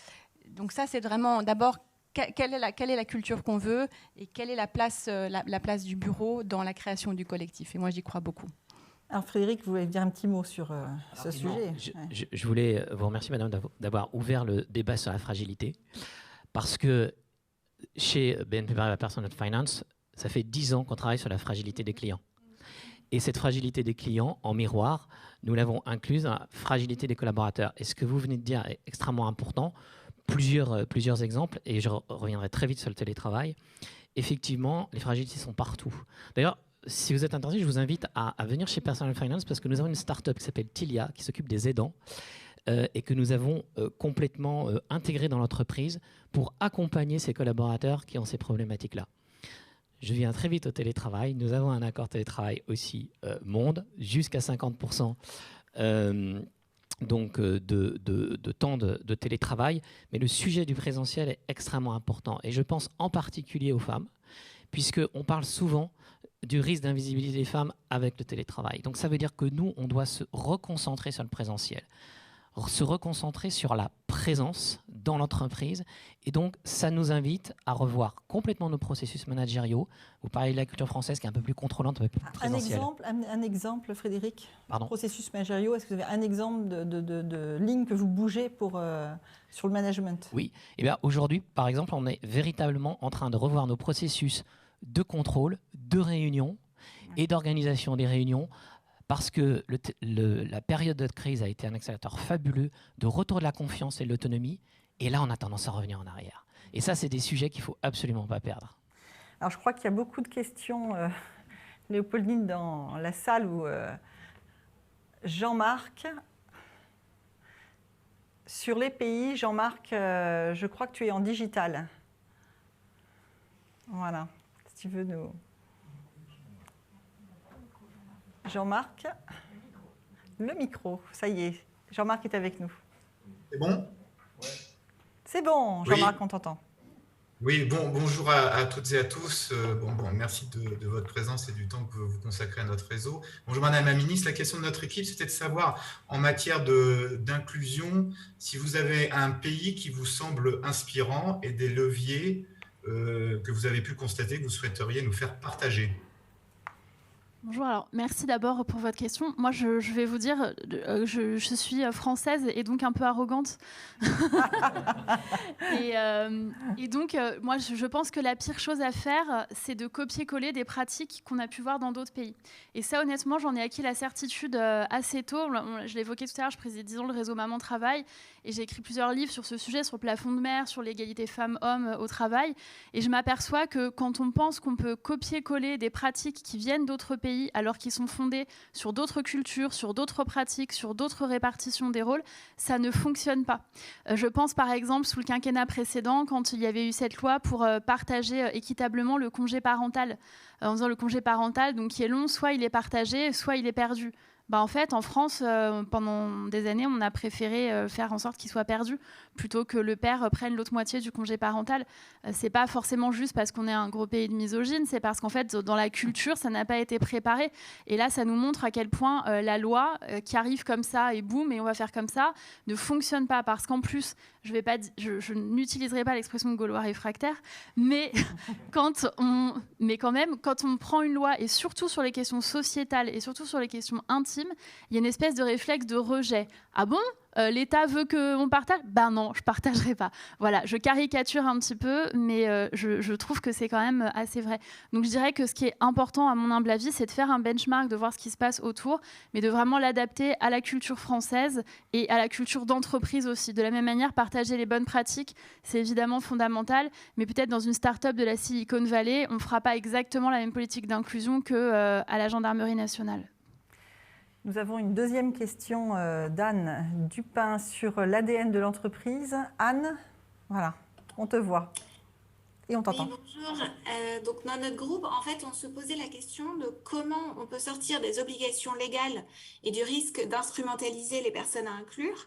Donc ça, c'est vraiment d'abord quelle est la culture qu'on veut et quelle est la place du bureau dans la création du collectif. Et moi, j'y crois beaucoup. Alors Frédéric, vous voulez dire un petit mot sur ce sujet ? Je voulais vous remercier, madame, d'avoir ouvert le débat sur la fragilité, parce que chez BNP Paribas Personal Finance, ça fait 10 ans qu'on travaille sur la fragilité des clients. Et cette fragilité des clients, en miroir, nous l'avons incluse dans la fragilité des collaborateurs. Et ce que vous venez de dire est extrêmement important. Plusieurs exemples, et je reviendrai très vite sur le télétravail. Effectivement, les fragilités sont partout. D'ailleurs, si vous êtes intéressé, je vous invite à venir chez Personal Finance, parce que nous avons une start-up qui s'appelle Tilia, qui s'occupe des aidants, et que nous avons complètement intégré dans l'entreprise pour accompagner ces collaborateurs qui ont ces problématiques-là. Je viens très vite au télétravail. Nous avons un accord télétravail aussi monde, jusqu'à 50% donc de temps de télétravail. Mais le sujet du présentiel est extrêmement important. Et je pense en particulier aux femmes, puisqu'on parle souvent du risque d'invisibilité des femmes avec le télétravail. Donc ça veut dire que nous, on doit se reconcentrer sur le présentiel, se reconcentrer sur la présence dans l'entreprise. Et donc, ça nous invite à revoir complètement nos processus managériaux. Vous parlez de la culture française qui est un peu plus contrôlante, un peu plus présentielle. Un exemple, Frédéric, Pardon. Processus managériaux, est-ce que vous avez un exemple de ligne que vous bougez sur le management? Oui. Eh bien, aujourd'hui, par exemple, on est véritablement en train de revoir nos processus de contrôle, de réunion et d'organisation des réunions, parce que la période de crise a été un accélérateur fabuleux de retour de la confiance et de l'autonomie, et là on a tendance à revenir en arrière. Et ça, c'est des sujets qu'il ne faut absolument pas perdre. Alors je crois qu'il y a beaucoup de questions, Léopoldine, dans la salle où Jean-Marc, sur les pays, Jean-Marc, je crois que tu es en digital. Voilà. Si tu veux nous... Jean-Marc, le micro, ça y est. Jean-Marc est avec nous. C'est bon? C'est bon, Jean-Marc, oui. On t'entend. Oui, bonjour à toutes et à tous. Merci de votre présence et du temps que vous consacrez à notre réseau. Bonjour Madame la Ministre, la question de notre équipe, c'était de savoir, en matière d'inclusion, si vous avez un pays qui vous semble inspirant et des leviers que vous avez pu constater, que vous souhaiteriez nous faire partager. Bonjour, alors merci d'abord pour votre question. Moi, je vais vous dire, je suis française et donc un peu arrogante. et donc, moi, je pense que la pire chose à faire, c'est de copier-coller des pratiques qu'on a pu voir dans d'autres pays. Et ça, honnêtement, j'en ai acquis la certitude assez tôt. Je l'évoquais tout à l'heure, je préside 10 ans le réseau Maman Travail et j'ai écrit plusieurs livres sur ce sujet, sur le plafond de verre, sur l'égalité femmes-hommes au travail. Et je m'aperçois que quand on pense qu'on peut copier-coller des pratiques qui viennent d'autres pays, alors qu'ils sont fondés sur d'autres cultures, sur d'autres pratiques, sur d'autres répartitions des rôles, ça ne fonctionne pas. Je pense par exemple sous le quinquennat précédent, quand il y avait eu cette loi pour partager équitablement le congé parental, en disant le congé parental, donc qui est long, soit il est partagé, soit il est perdu. En fait, en France, pendant des années, on a préféré faire en sorte qu'il soit perdu plutôt que le père prenne l'autre moitié du congé parental. C'est pas forcément juste parce qu'on est un gros pays de misogyne, c'est parce qu'en fait, dans la culture, ça n'a pas été préparé. Et là, ça nous montre à quel point la loi qui arrive comme ça et boum, et on va faire comme ça, ne fonctionne pas. Parce qu'en plus, je n'utiliserai pas l'expression gaulois réfractaire, mais quand même, quand on prend une loi, et surtout sur les questions sociétales et surtout sur les questions intimes, il y a une espèce de réflexe de rejet. Ah bon ? L'État veut qu'on partage ? Ben non, je ne partagerai pas. Voilà, je caricature un petit peu, mais je trouve que c'est quand même assez vrai. Donc je dirais que ce qui est important, à mon humble avis, c'est de faire un benchmark, de voir ce qui se passe autour, mais de vraiment l'adapter à la culture française et à la culture d'entreprise aussi. De la même manière, partager les bonnes pratiques, c'est évidemment fondamental, mais peut-être dans une start-up de la Silicon Valley, on ne fera pas exactement la même politique d'inclusion qu'à la Gendarmerie nationale. Nous avons une deuxième question d'Anne Dupin sur l'ADN de l'entreprise. Anne, voilà, on te voit et on t'entend. Oui, bonjour. Donc dans notre groupe, en fait, on se posait la question de comment on peut sortir des obligations légales et du risque d'instrumentaliser les personnes à inclure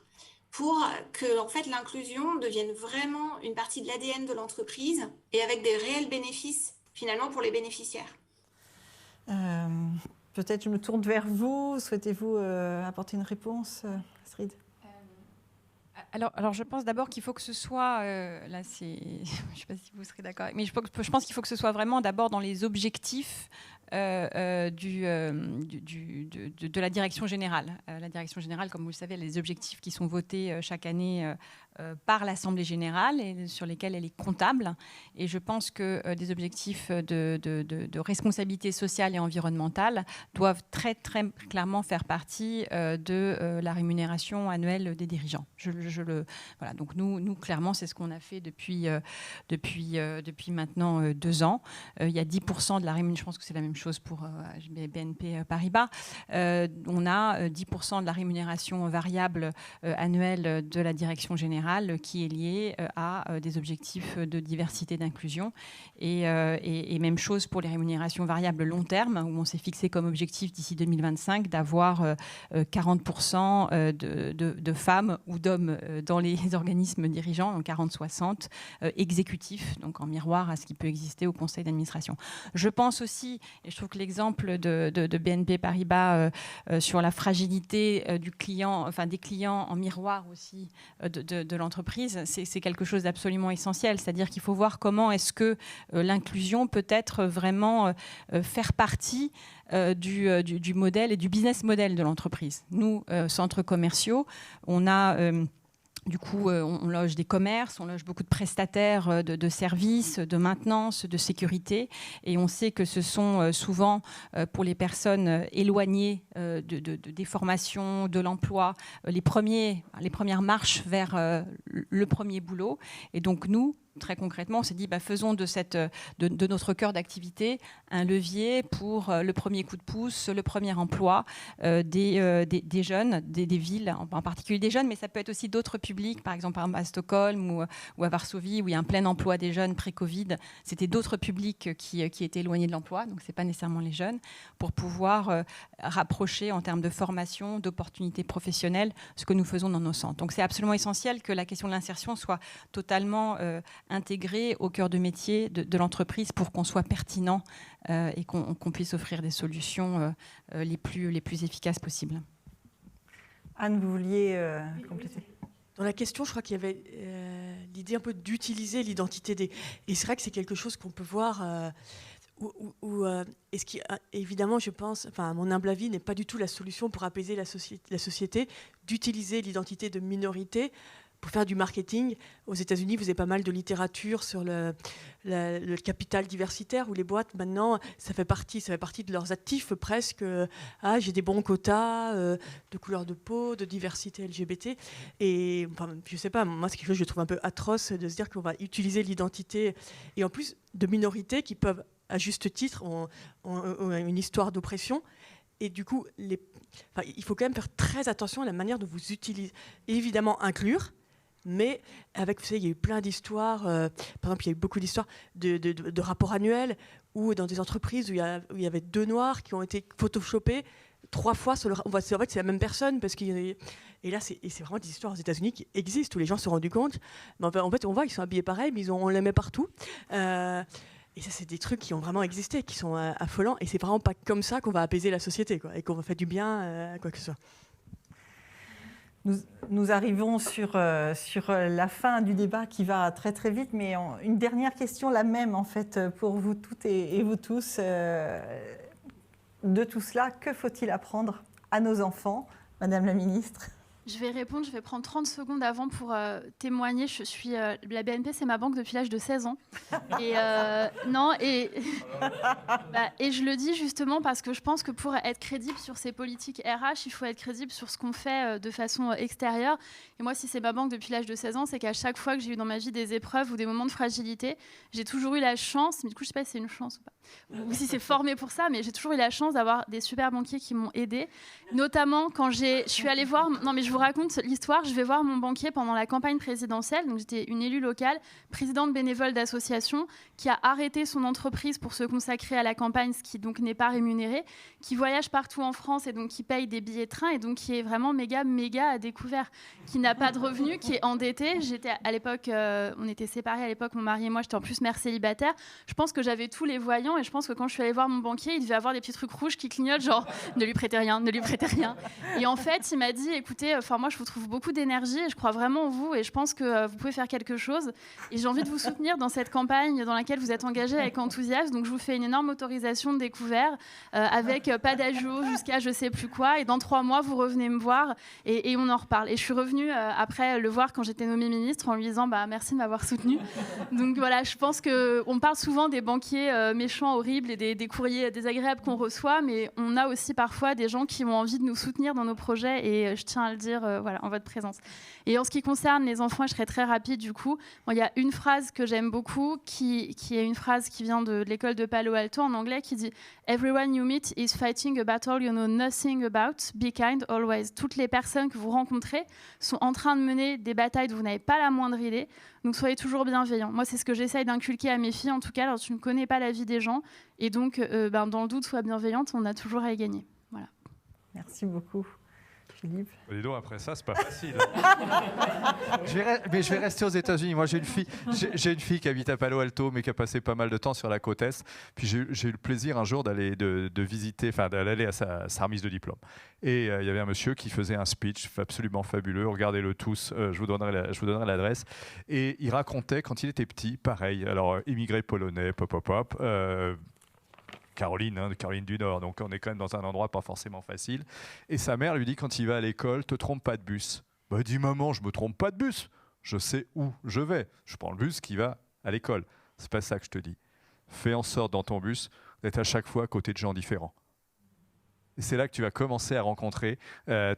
pour que en fait, l'inclusion devienne vraiment une partie de l'ADN de l'entreprise et avec des réels bénéfices finalement pour les bénéficiaires. Peut-être je me tourne vers vous. Souhaitez-vous apporter une réponse, Astrid ? Alors, je pense d'abord qu'il faut que ce soit, là c'est, je ne sais pas si vous serez d'accord, mais je pense qu'il faut que ce soit vraiment d'abord dans les objectifs de la direction générale. La direction générale, comme vous le savez, les objectifs qui sont votés chaque année par l'Assemblée générale et sur lesquels elle est comptable. Et je pense que des objectifs de responsabilité sociale et environnementale doivent très, très clairement faire partie de la rémunération annuelle des dirigeants. Voilà. Donc nous, clairement, c'est ce qu'on a fait depuis maintenant 2 ans. Il y a 10% de la rémunération, je pense que c'est la même chose pour BNP Paribas. On a 10% de la rémunération variable annuelle de la direction générale général qui est lié à des objectifs de diversité et d'inclusion. Et même chose pour les rémunérations variables long terme, où on s'est fixé comme objectif d'ici 2025 d'avoir 40% de femmes ou d'hommes dans les organismes dirigeants, donc 40-60, exécutifs, donc en miroir à ce qui peut exister au conseil d'administration. Je pense aussi, et je trouve que l'exemple de BNP Paribas sur la fragilité du client, enfin des clients en miroir aussi de l'entreprise, c'est quelque chose d'absolument essentiel. C'est-à-dire qu'il faut voir comment est-ce que l'inclusion peut être vraiment faire partie du modèle et du business model de l'entreprise. Nous, centres commerciaux, on a... Du coup, on loge des commerces, on loge beaucoup de prestataires de services, de maintenance, de sécurité. Et on sait que ce sont souvent, pour les personnes éloignées des formations, de l'emploi, les premières marches vers le premier boulot. Et donc, nous, très concrètement, on s'est dit, faisons de notre cœur d'activité un levier pour le premier coup de pouce, le premier emploi des jeunes, des villes, en particulier des jeunes, mais ça peut être aussi d'autres publics, par exemple à Stockholm ou à Varsovie, où il y a un plein emploi des jeunes pré-Covid. C'était d'autres publics qui étaient éloignés de l'emploi, donc ce n'est pas nécessairement les jeunes, pour pouvoir rapprocher en termes de formation, d'opportunités professionnelles, ce que nous faisons dans nos centres. Donc c'est absolument essentiel que la question de l'insertion soit totalement intégré au cœur de métier de l'entreprise pour qu'on soit pertinent et qu'on puisse offrir des solutions les plus efficaces possibles. Anne, vous vouliez compléter ? Dans la question, je crois qu'il y avait l'idée un peu d'utiliser l'identité des... Et c'est vrai que c'est quelque chose qu'on peut voir... et ce qui, évidemment, je pense, à mon humble avis, n'est pas du tout la solution pour apaiser la société, d'utiliser l'identité de minorité pour faire du marketing. Aux États-Unis, vous avez pas mal de littérature sur le capital diversitaire, où les boîtes, maintenant, ça fait partie de leurs actifs presque. J'ai des bons quotas de couleur de peau, de diversité LGBT. Et je sais pas, moi, c'est quelque chose que je trouve un peu atroce de se dire qu'on va utiliser l'identité, et en plus de minorités qui peuvent, à juste titre, ont une histoire d'oppression. Et du coup, il faut quand même faire très attention à la manière dont vous utilisez. Évidemment, inclure, mais avec, vous savez, il y a eu plein d'histoires. Par exemple, il y a eu beaucoup d'histoires de rapports annuels où dans des entreprises où il y avait 2 noirs qui ont été photoshopés 3 fois. On voit c'est vrai que c'est la même personne parce et là, c'est vraiment des histoires aux États-Unis qui existent où les gens se sont rendus compte. Mais en fait, on voit qu'ils sont habillés pareil, mais on les met partout. Et ça, c'est des trucs qui ont vraiment existé, qui sont affolants. Et c'est vraiment pas comme ça qu'on va apaiser la société, quoi, et qu'on va faire du bien à quoi que ce soit. Nous arrivons sur la fin du débat qui va très très vite, mais une dernière question, la même en fait pour vous toutes et vous tous. De tout cela, que faut-il apprendre à nos enfants, Madame la Ministre ? Je vais répondre, je vais prendre 30 secondes avant pour témoigner. Je suis la BNP, c'est ma banque depuis l'âge de 16 ans. Et je le dis justement parce que je pense que pour être crédible sur ces politiques RH, il faut être crédible sur ce qu'on fait de façon extérieure. Et moi, si c'est ma banque depuis l'âge de 16 ans, c'est qu'à chaque fois que j'ai eu dans ma vie des épreuves ou des moments de fragilité, j'ai toujours eu la chance, mais du coup, je ne sais pas si c'est une chance ou pas, ou si c'est formé pour ça, mais j'ai toujours eu la chance d'avoir des super banquiers qui m'ont aidée, notamment quand je suis allée voir... Non, mais je vous raconte l'histoire. Je vais voir mon banquier pendant la campagne présidentielle. Donc, j'étais une élue locale, présidente bénévole d'association, qui a arrêté son entreprise pour se consacrer à la campagne, ce qui donc n'est pas rémunéré, qui voyage partout en France et donc qui paye des billets de train et donc qui est vraiment méga à découvert, qui n'a pas de revenus, qui est endetté. J'étais à l'époque, on était séparés à l'époque, mon mari et moi, j'étais en plus mère célibataire. Je pense que j'avais tous les voyants et je pense que quand je suis allée voir mon banquier, il devait avoir des petits trucs rouges qui clignotent, genre ne lui prêtez rien. Et en fait, il m'a dit, écoutez, moi je vous trouve beaucoup d'énergie et je crois vraiment en vous et je pense que vous pouvez faire quelque chose et j'ai envie de vous soutenir dans cette campagne dans laquelle vous êtes engagé avec enthousiasme. Donc je vous fais une énorme autorisation de découvert avec pas d'ajout jusqu'à je sais plus quoi et dans 3 mois vous revenez me voir et on en reparle. Et je suis revenue après le voir quand j'étais nommée ministre en lui disant merci de m'avoir soutenue. Donc voilà, je pense qu'on parle souvent des banquiers méchants, horribles et des courriers désagréables qu'on reçoit, mais on a aussi parfois des gens qui ont envie de nous soutenir dans nos projets et je tiens à le dire dire voilà, en votre présence. Et en ce qui concerne les enfants, je serai très rapide du coup. Bon, il y a une phrase que j'aime beaucoup, qui est une phrase qui vient de l'école de Palo Alto en anglais, qui dit « Everyone you meet is fighting a battle you know nothing about. Be kind always ». Toutes les personnes que vous rencontrez sont en train de mener des batailles dont vous n'avez pas la moindre idée. Donc soyez toujours bienveillants. Moi, c'est ce que j'essaye d'inculquer à mes filles, en tout cas, alors tu ne connais pas la vie des gens. Et donc, dans le doute, sois bienveillante, on a toujours à y gagner. Voilà. Merci beaucoup. Philippe. Dis donc, après ça, c'est pas facile. Mais je vais rester aux États-Unis. Moi, j'ai une fille qui habite à Palo Alto, mais qui a passé pas mal de temps sur la côte Est. Puis j'ai eu le plaisir un jour d'aller visiter, enfin d'aller à sa remise de diplôme. Et il y avait un monsieur qui faisait un speech absolument fabuleux. Regardez-le tous. Je vous donnerai l'adresse. Et il racontait quand il était petit, pareil. Alors, immigré polonais, Caroline du Nord, donc on est quand même dans un endroit pas forcément facile. Et sa mère lui dit quand il va à l'école, te trompe pas de bus. Bah, dit maman, je me trompe pas de bus. Je sais où je vais. Je prends le bus qui va à l'école. C'est pas ça que je te dis. Fais en sorte dans ton bus d'être à chaque fois à côté de gens différents. Et c'est là que tu vas commencer à rencontrer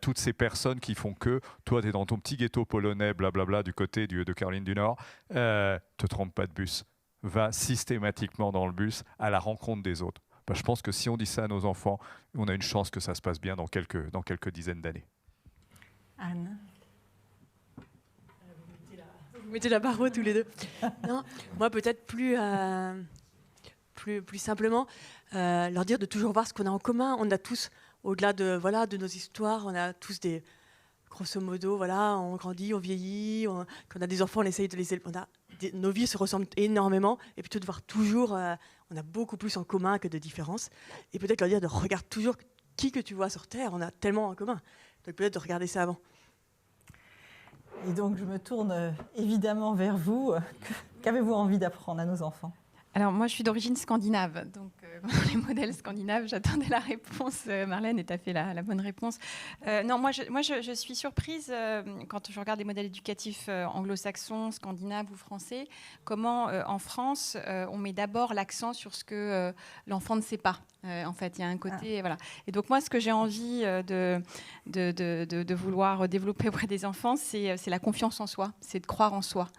toutes ces personnes qui font que toi, tu es dans ton petit ghetto polonais, blablabla, du côté de Caroline du Nord. Te trompe pas de bus. Va systématiquement dans le bus à la rencontre des autres. Ben, je pense que si on dit ça à nos enfants, on a une chance que ça se passe bien dans quelques dizaines d'années. Anne. Vous mettez la barre haute tous les deux. Non, moi, peut-être plus simplement, leur dire de toujours voir ce qu'on a en commun. On a tous, au-delà de nos histoires, on a tous des... Grosso modo, voilà, on grandit, on vieillit, quand on a des enfants, on essaye de les élever. Nos vies se ressemblent énormément, et plutôt de voir toujours, on a beaucoup plus en commun que de différences. Et peut-être leur dire de regarder toujours qui que tu vois sur Terre, on a tellement en commun. Donc peut-être de regarder ça avant. Et donc je me tourne évidemment vers vous. Qu'avez-vous envie d'apprendre à nos enfants ? Alors moi, je suis d'origine scandinave, donc les modèles scandinaves, j'attendais la réponse. Marlène, et tu as fait la bonne réponse. Non, moi, je suis surprise quand je regarde les modèles éducatifs anglo-saxons, scandinaves ou français, comment en France, on met d'abord l'accent sur ce que l'enfant ne sait pas. En fait, il y a un côté, voilà. Et donc moi, ce que j'ai envie de vouloir développer auprès des enfants, c'est la confiance en soi, c'est de croire en soi.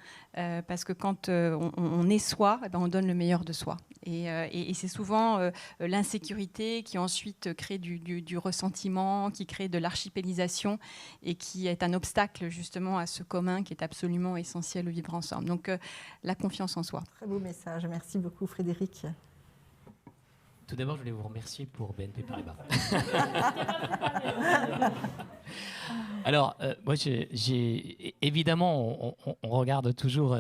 Parce que quand on est soi, eh ben, on donne le meilleur de soi. Et c'est souvent l'insécurité qui ensuite crée du ressentiment, qui crée de l'archipélisation et qui est un obstacle justement à ce commun qui est absolument essentiel au vivre ensemble. Donc la confiance en soi. Très beau message. Merci beaucoup Frédéric. Tout d'abord, je voulais vous remercier pour BNP Paribas. Alors, moi, évidemment, on regarde toujours,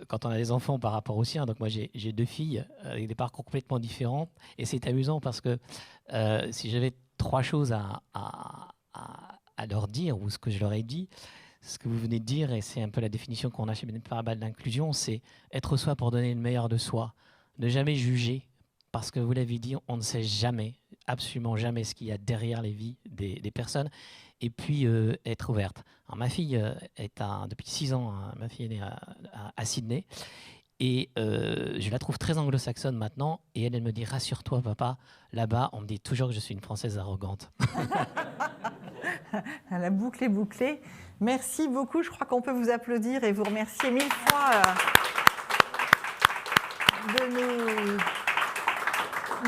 quand on a des enfants par rapport aux siens. Donc, moi, j'ai 2 filles avec des parcours complètement différents. Et c'est amusant parce que si j'avais 3 choses à leur dire, ou ce que je leur ai dit, ce que vous venez de dire, et c'est un peu la définition qu'on a chez BNP Paribas de l'inclusion, c'est être soi pour donner le meilleur de soi. Ne jamais juger. Parce que vous l'avez dit, on ne sait jamais, absolument jamais ce qu'il y a derrière les vies des personnes. Et puis, être ouverte. Alors, ma fille depuis 6 ans, ma fille est née à Sydney. Et je la trouve très anglo-saxonne maintenant. Et elle me dit, rassure-toi papa, là-bas, on me dit toujours que je suis une Française arrogante. La boucle est bouclée. Merci beaucoup. Je crois qu'on peut vous applaudir et vous remercier 1000 fois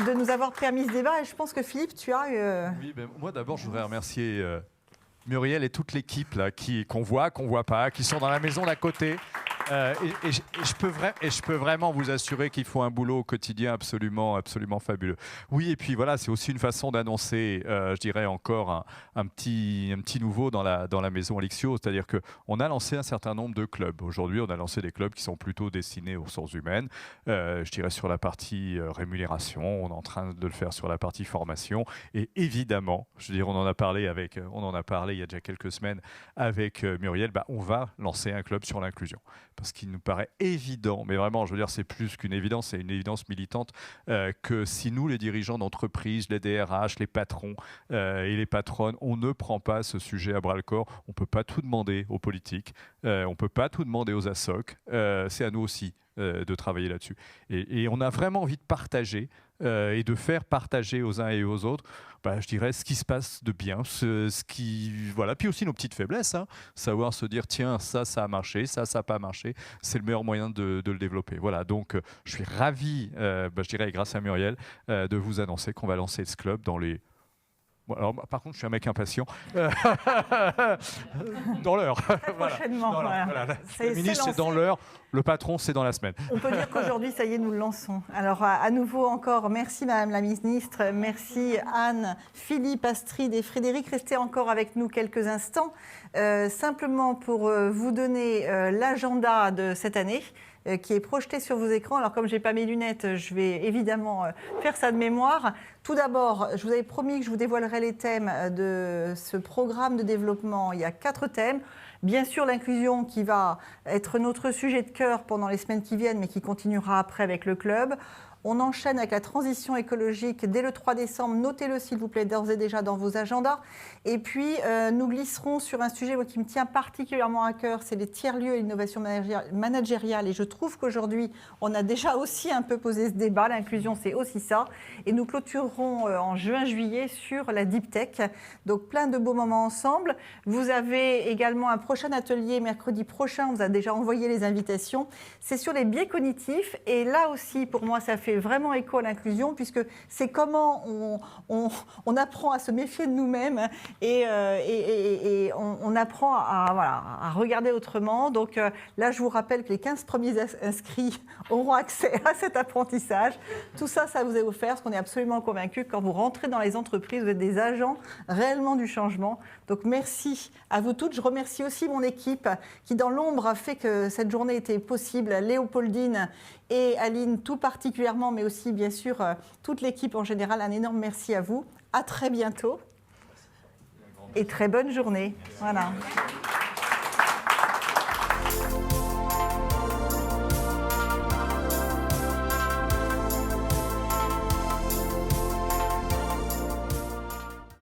de nous avoir permis ce débat. Et je pense que Philippe, tu as... Oui, ben, moi d'abord, je voudrais remercier Muriel et toute l'équipe là, qu'on voit pas, qui sont dans la maison d'à côté. Je peux vraiment vous assurer qu'ils font un boulot au quotidien absolument fabuleux. Oui, et puis voilà, c'est aussi une façon d'annoncer, je dirais encore un petit nouveau dans la maison Alixio, c'est-à-dire qu'on a lancé un certain nombre de clubs. Aujourd'hui, on a lancé des clubs qui sont plutôt destinés aux ressources humaines, je dirais sur la partie rémunération, on est en train de le faire sur la partie formation, et évidemment, je veux dire, on en a parlé il y a déjà quelques semaines avec Muriel, on va lancer un club sur l'inclusion. Parce qu'il nous paraît évident, mais vraiment, je veux dire, c'est plus qu'une évidence, c'est une évidence militante, que si nous, les dirigeants d'entreprise, les DRH, les patrons et les patronnes, on ne prend pas ce sujet à bras-le-corps, on ne peut pas tout demander aux politiques, on ne peut pas tout demander aux ASSOC, c'est à nous aussi de travailler là-dessus. Et on a vraiment envie de partager et de faire partager aux uns et aux autres, je dirais, ce qui se passe de bien, voilà. Puis aussi nos petites faiblesses, hein. Savoir se dire, tiens, ça a marché, ça n'a pas marché, c'est le meilleur moyen de le développer. Voilà, donc je suis ravi, je dirais, grâce à Muriel, de vous annoncer qu'on va lancer ce club dans les... Bon, alors, par contre, je suis un mec impatient. Dans l'heure. Prochainement. Voilà. Le ministre, c'est dans l'heure. Le patron, c'est dans la semaine. On peut dire qu'aujourd'hui, ça y est, nous le lançons. Alors, à nouveau encore, merci Madame la Ministre, merci Anne, Philippe, Astrid et Frédéric. Restez encore avec nous quelques instants, simplement pour vous donner l'agenda de cette année, qui est projeté sur vos écrans. Alors, comme je n'ai pas mes lunettes, je vais évidemment faire ça de mémoire. Tout d'abord, je vous avais promis que je vous dévoilerais les thèmes de ce programme de développement. Il y a 4 thèmes. Bien sûr, l'inclusion qui va être notre sujet de cœur pendant les semaines qui viennent, mais qui continuera après avec le club. On enchaîne avec la transition écologique dès le 3 décembre. Notez-le, s'il vous plaît, d'ores et déjà dans vos agendas. Et puis, nous glisserons sur un sujet qui me tient particulièrement à cœur, c'est les tiers-lieux et l'innovation managériale. Et je trouve qu'aujourd'hui, on a déjà aussi un peu posé ce débat. L'inclusion, c'est aussi ça. Et nous clôturerons en juin-juillet sur la Deep Tech. Donc, plein de beaux moments ensemble. Vous avez également un prochain atelier mercredi prochain. On vous a déjà envoyé les invitations. C'est sur les biais cognitifs. Et là aussi, pour moi, ça fait vraiment écho à l'inclusion, puisque c'est comment on apprend à se méfier de nous-mêmes et on apprend à regarder autrement. Donc là, je vous rappelle que les 15 premiers inscrits auront accès à cet apprentissage. Tout ça, ça vous est offert, parce qu'on est absolument convaincus que quand vous rentrez dans les entreprises, vous êtes des agents réellement du changement. Donc merci à vous toutes. Je remercie aussi mon équipe qui, dans l'ombre, a fait que cette journée était possible. Léopoldine et Aline tout particulièrement, mais aussi bien sûr toute l'équipe en général. Un énorme merci à vous. À très bientôt et très bonne journée. Voilà.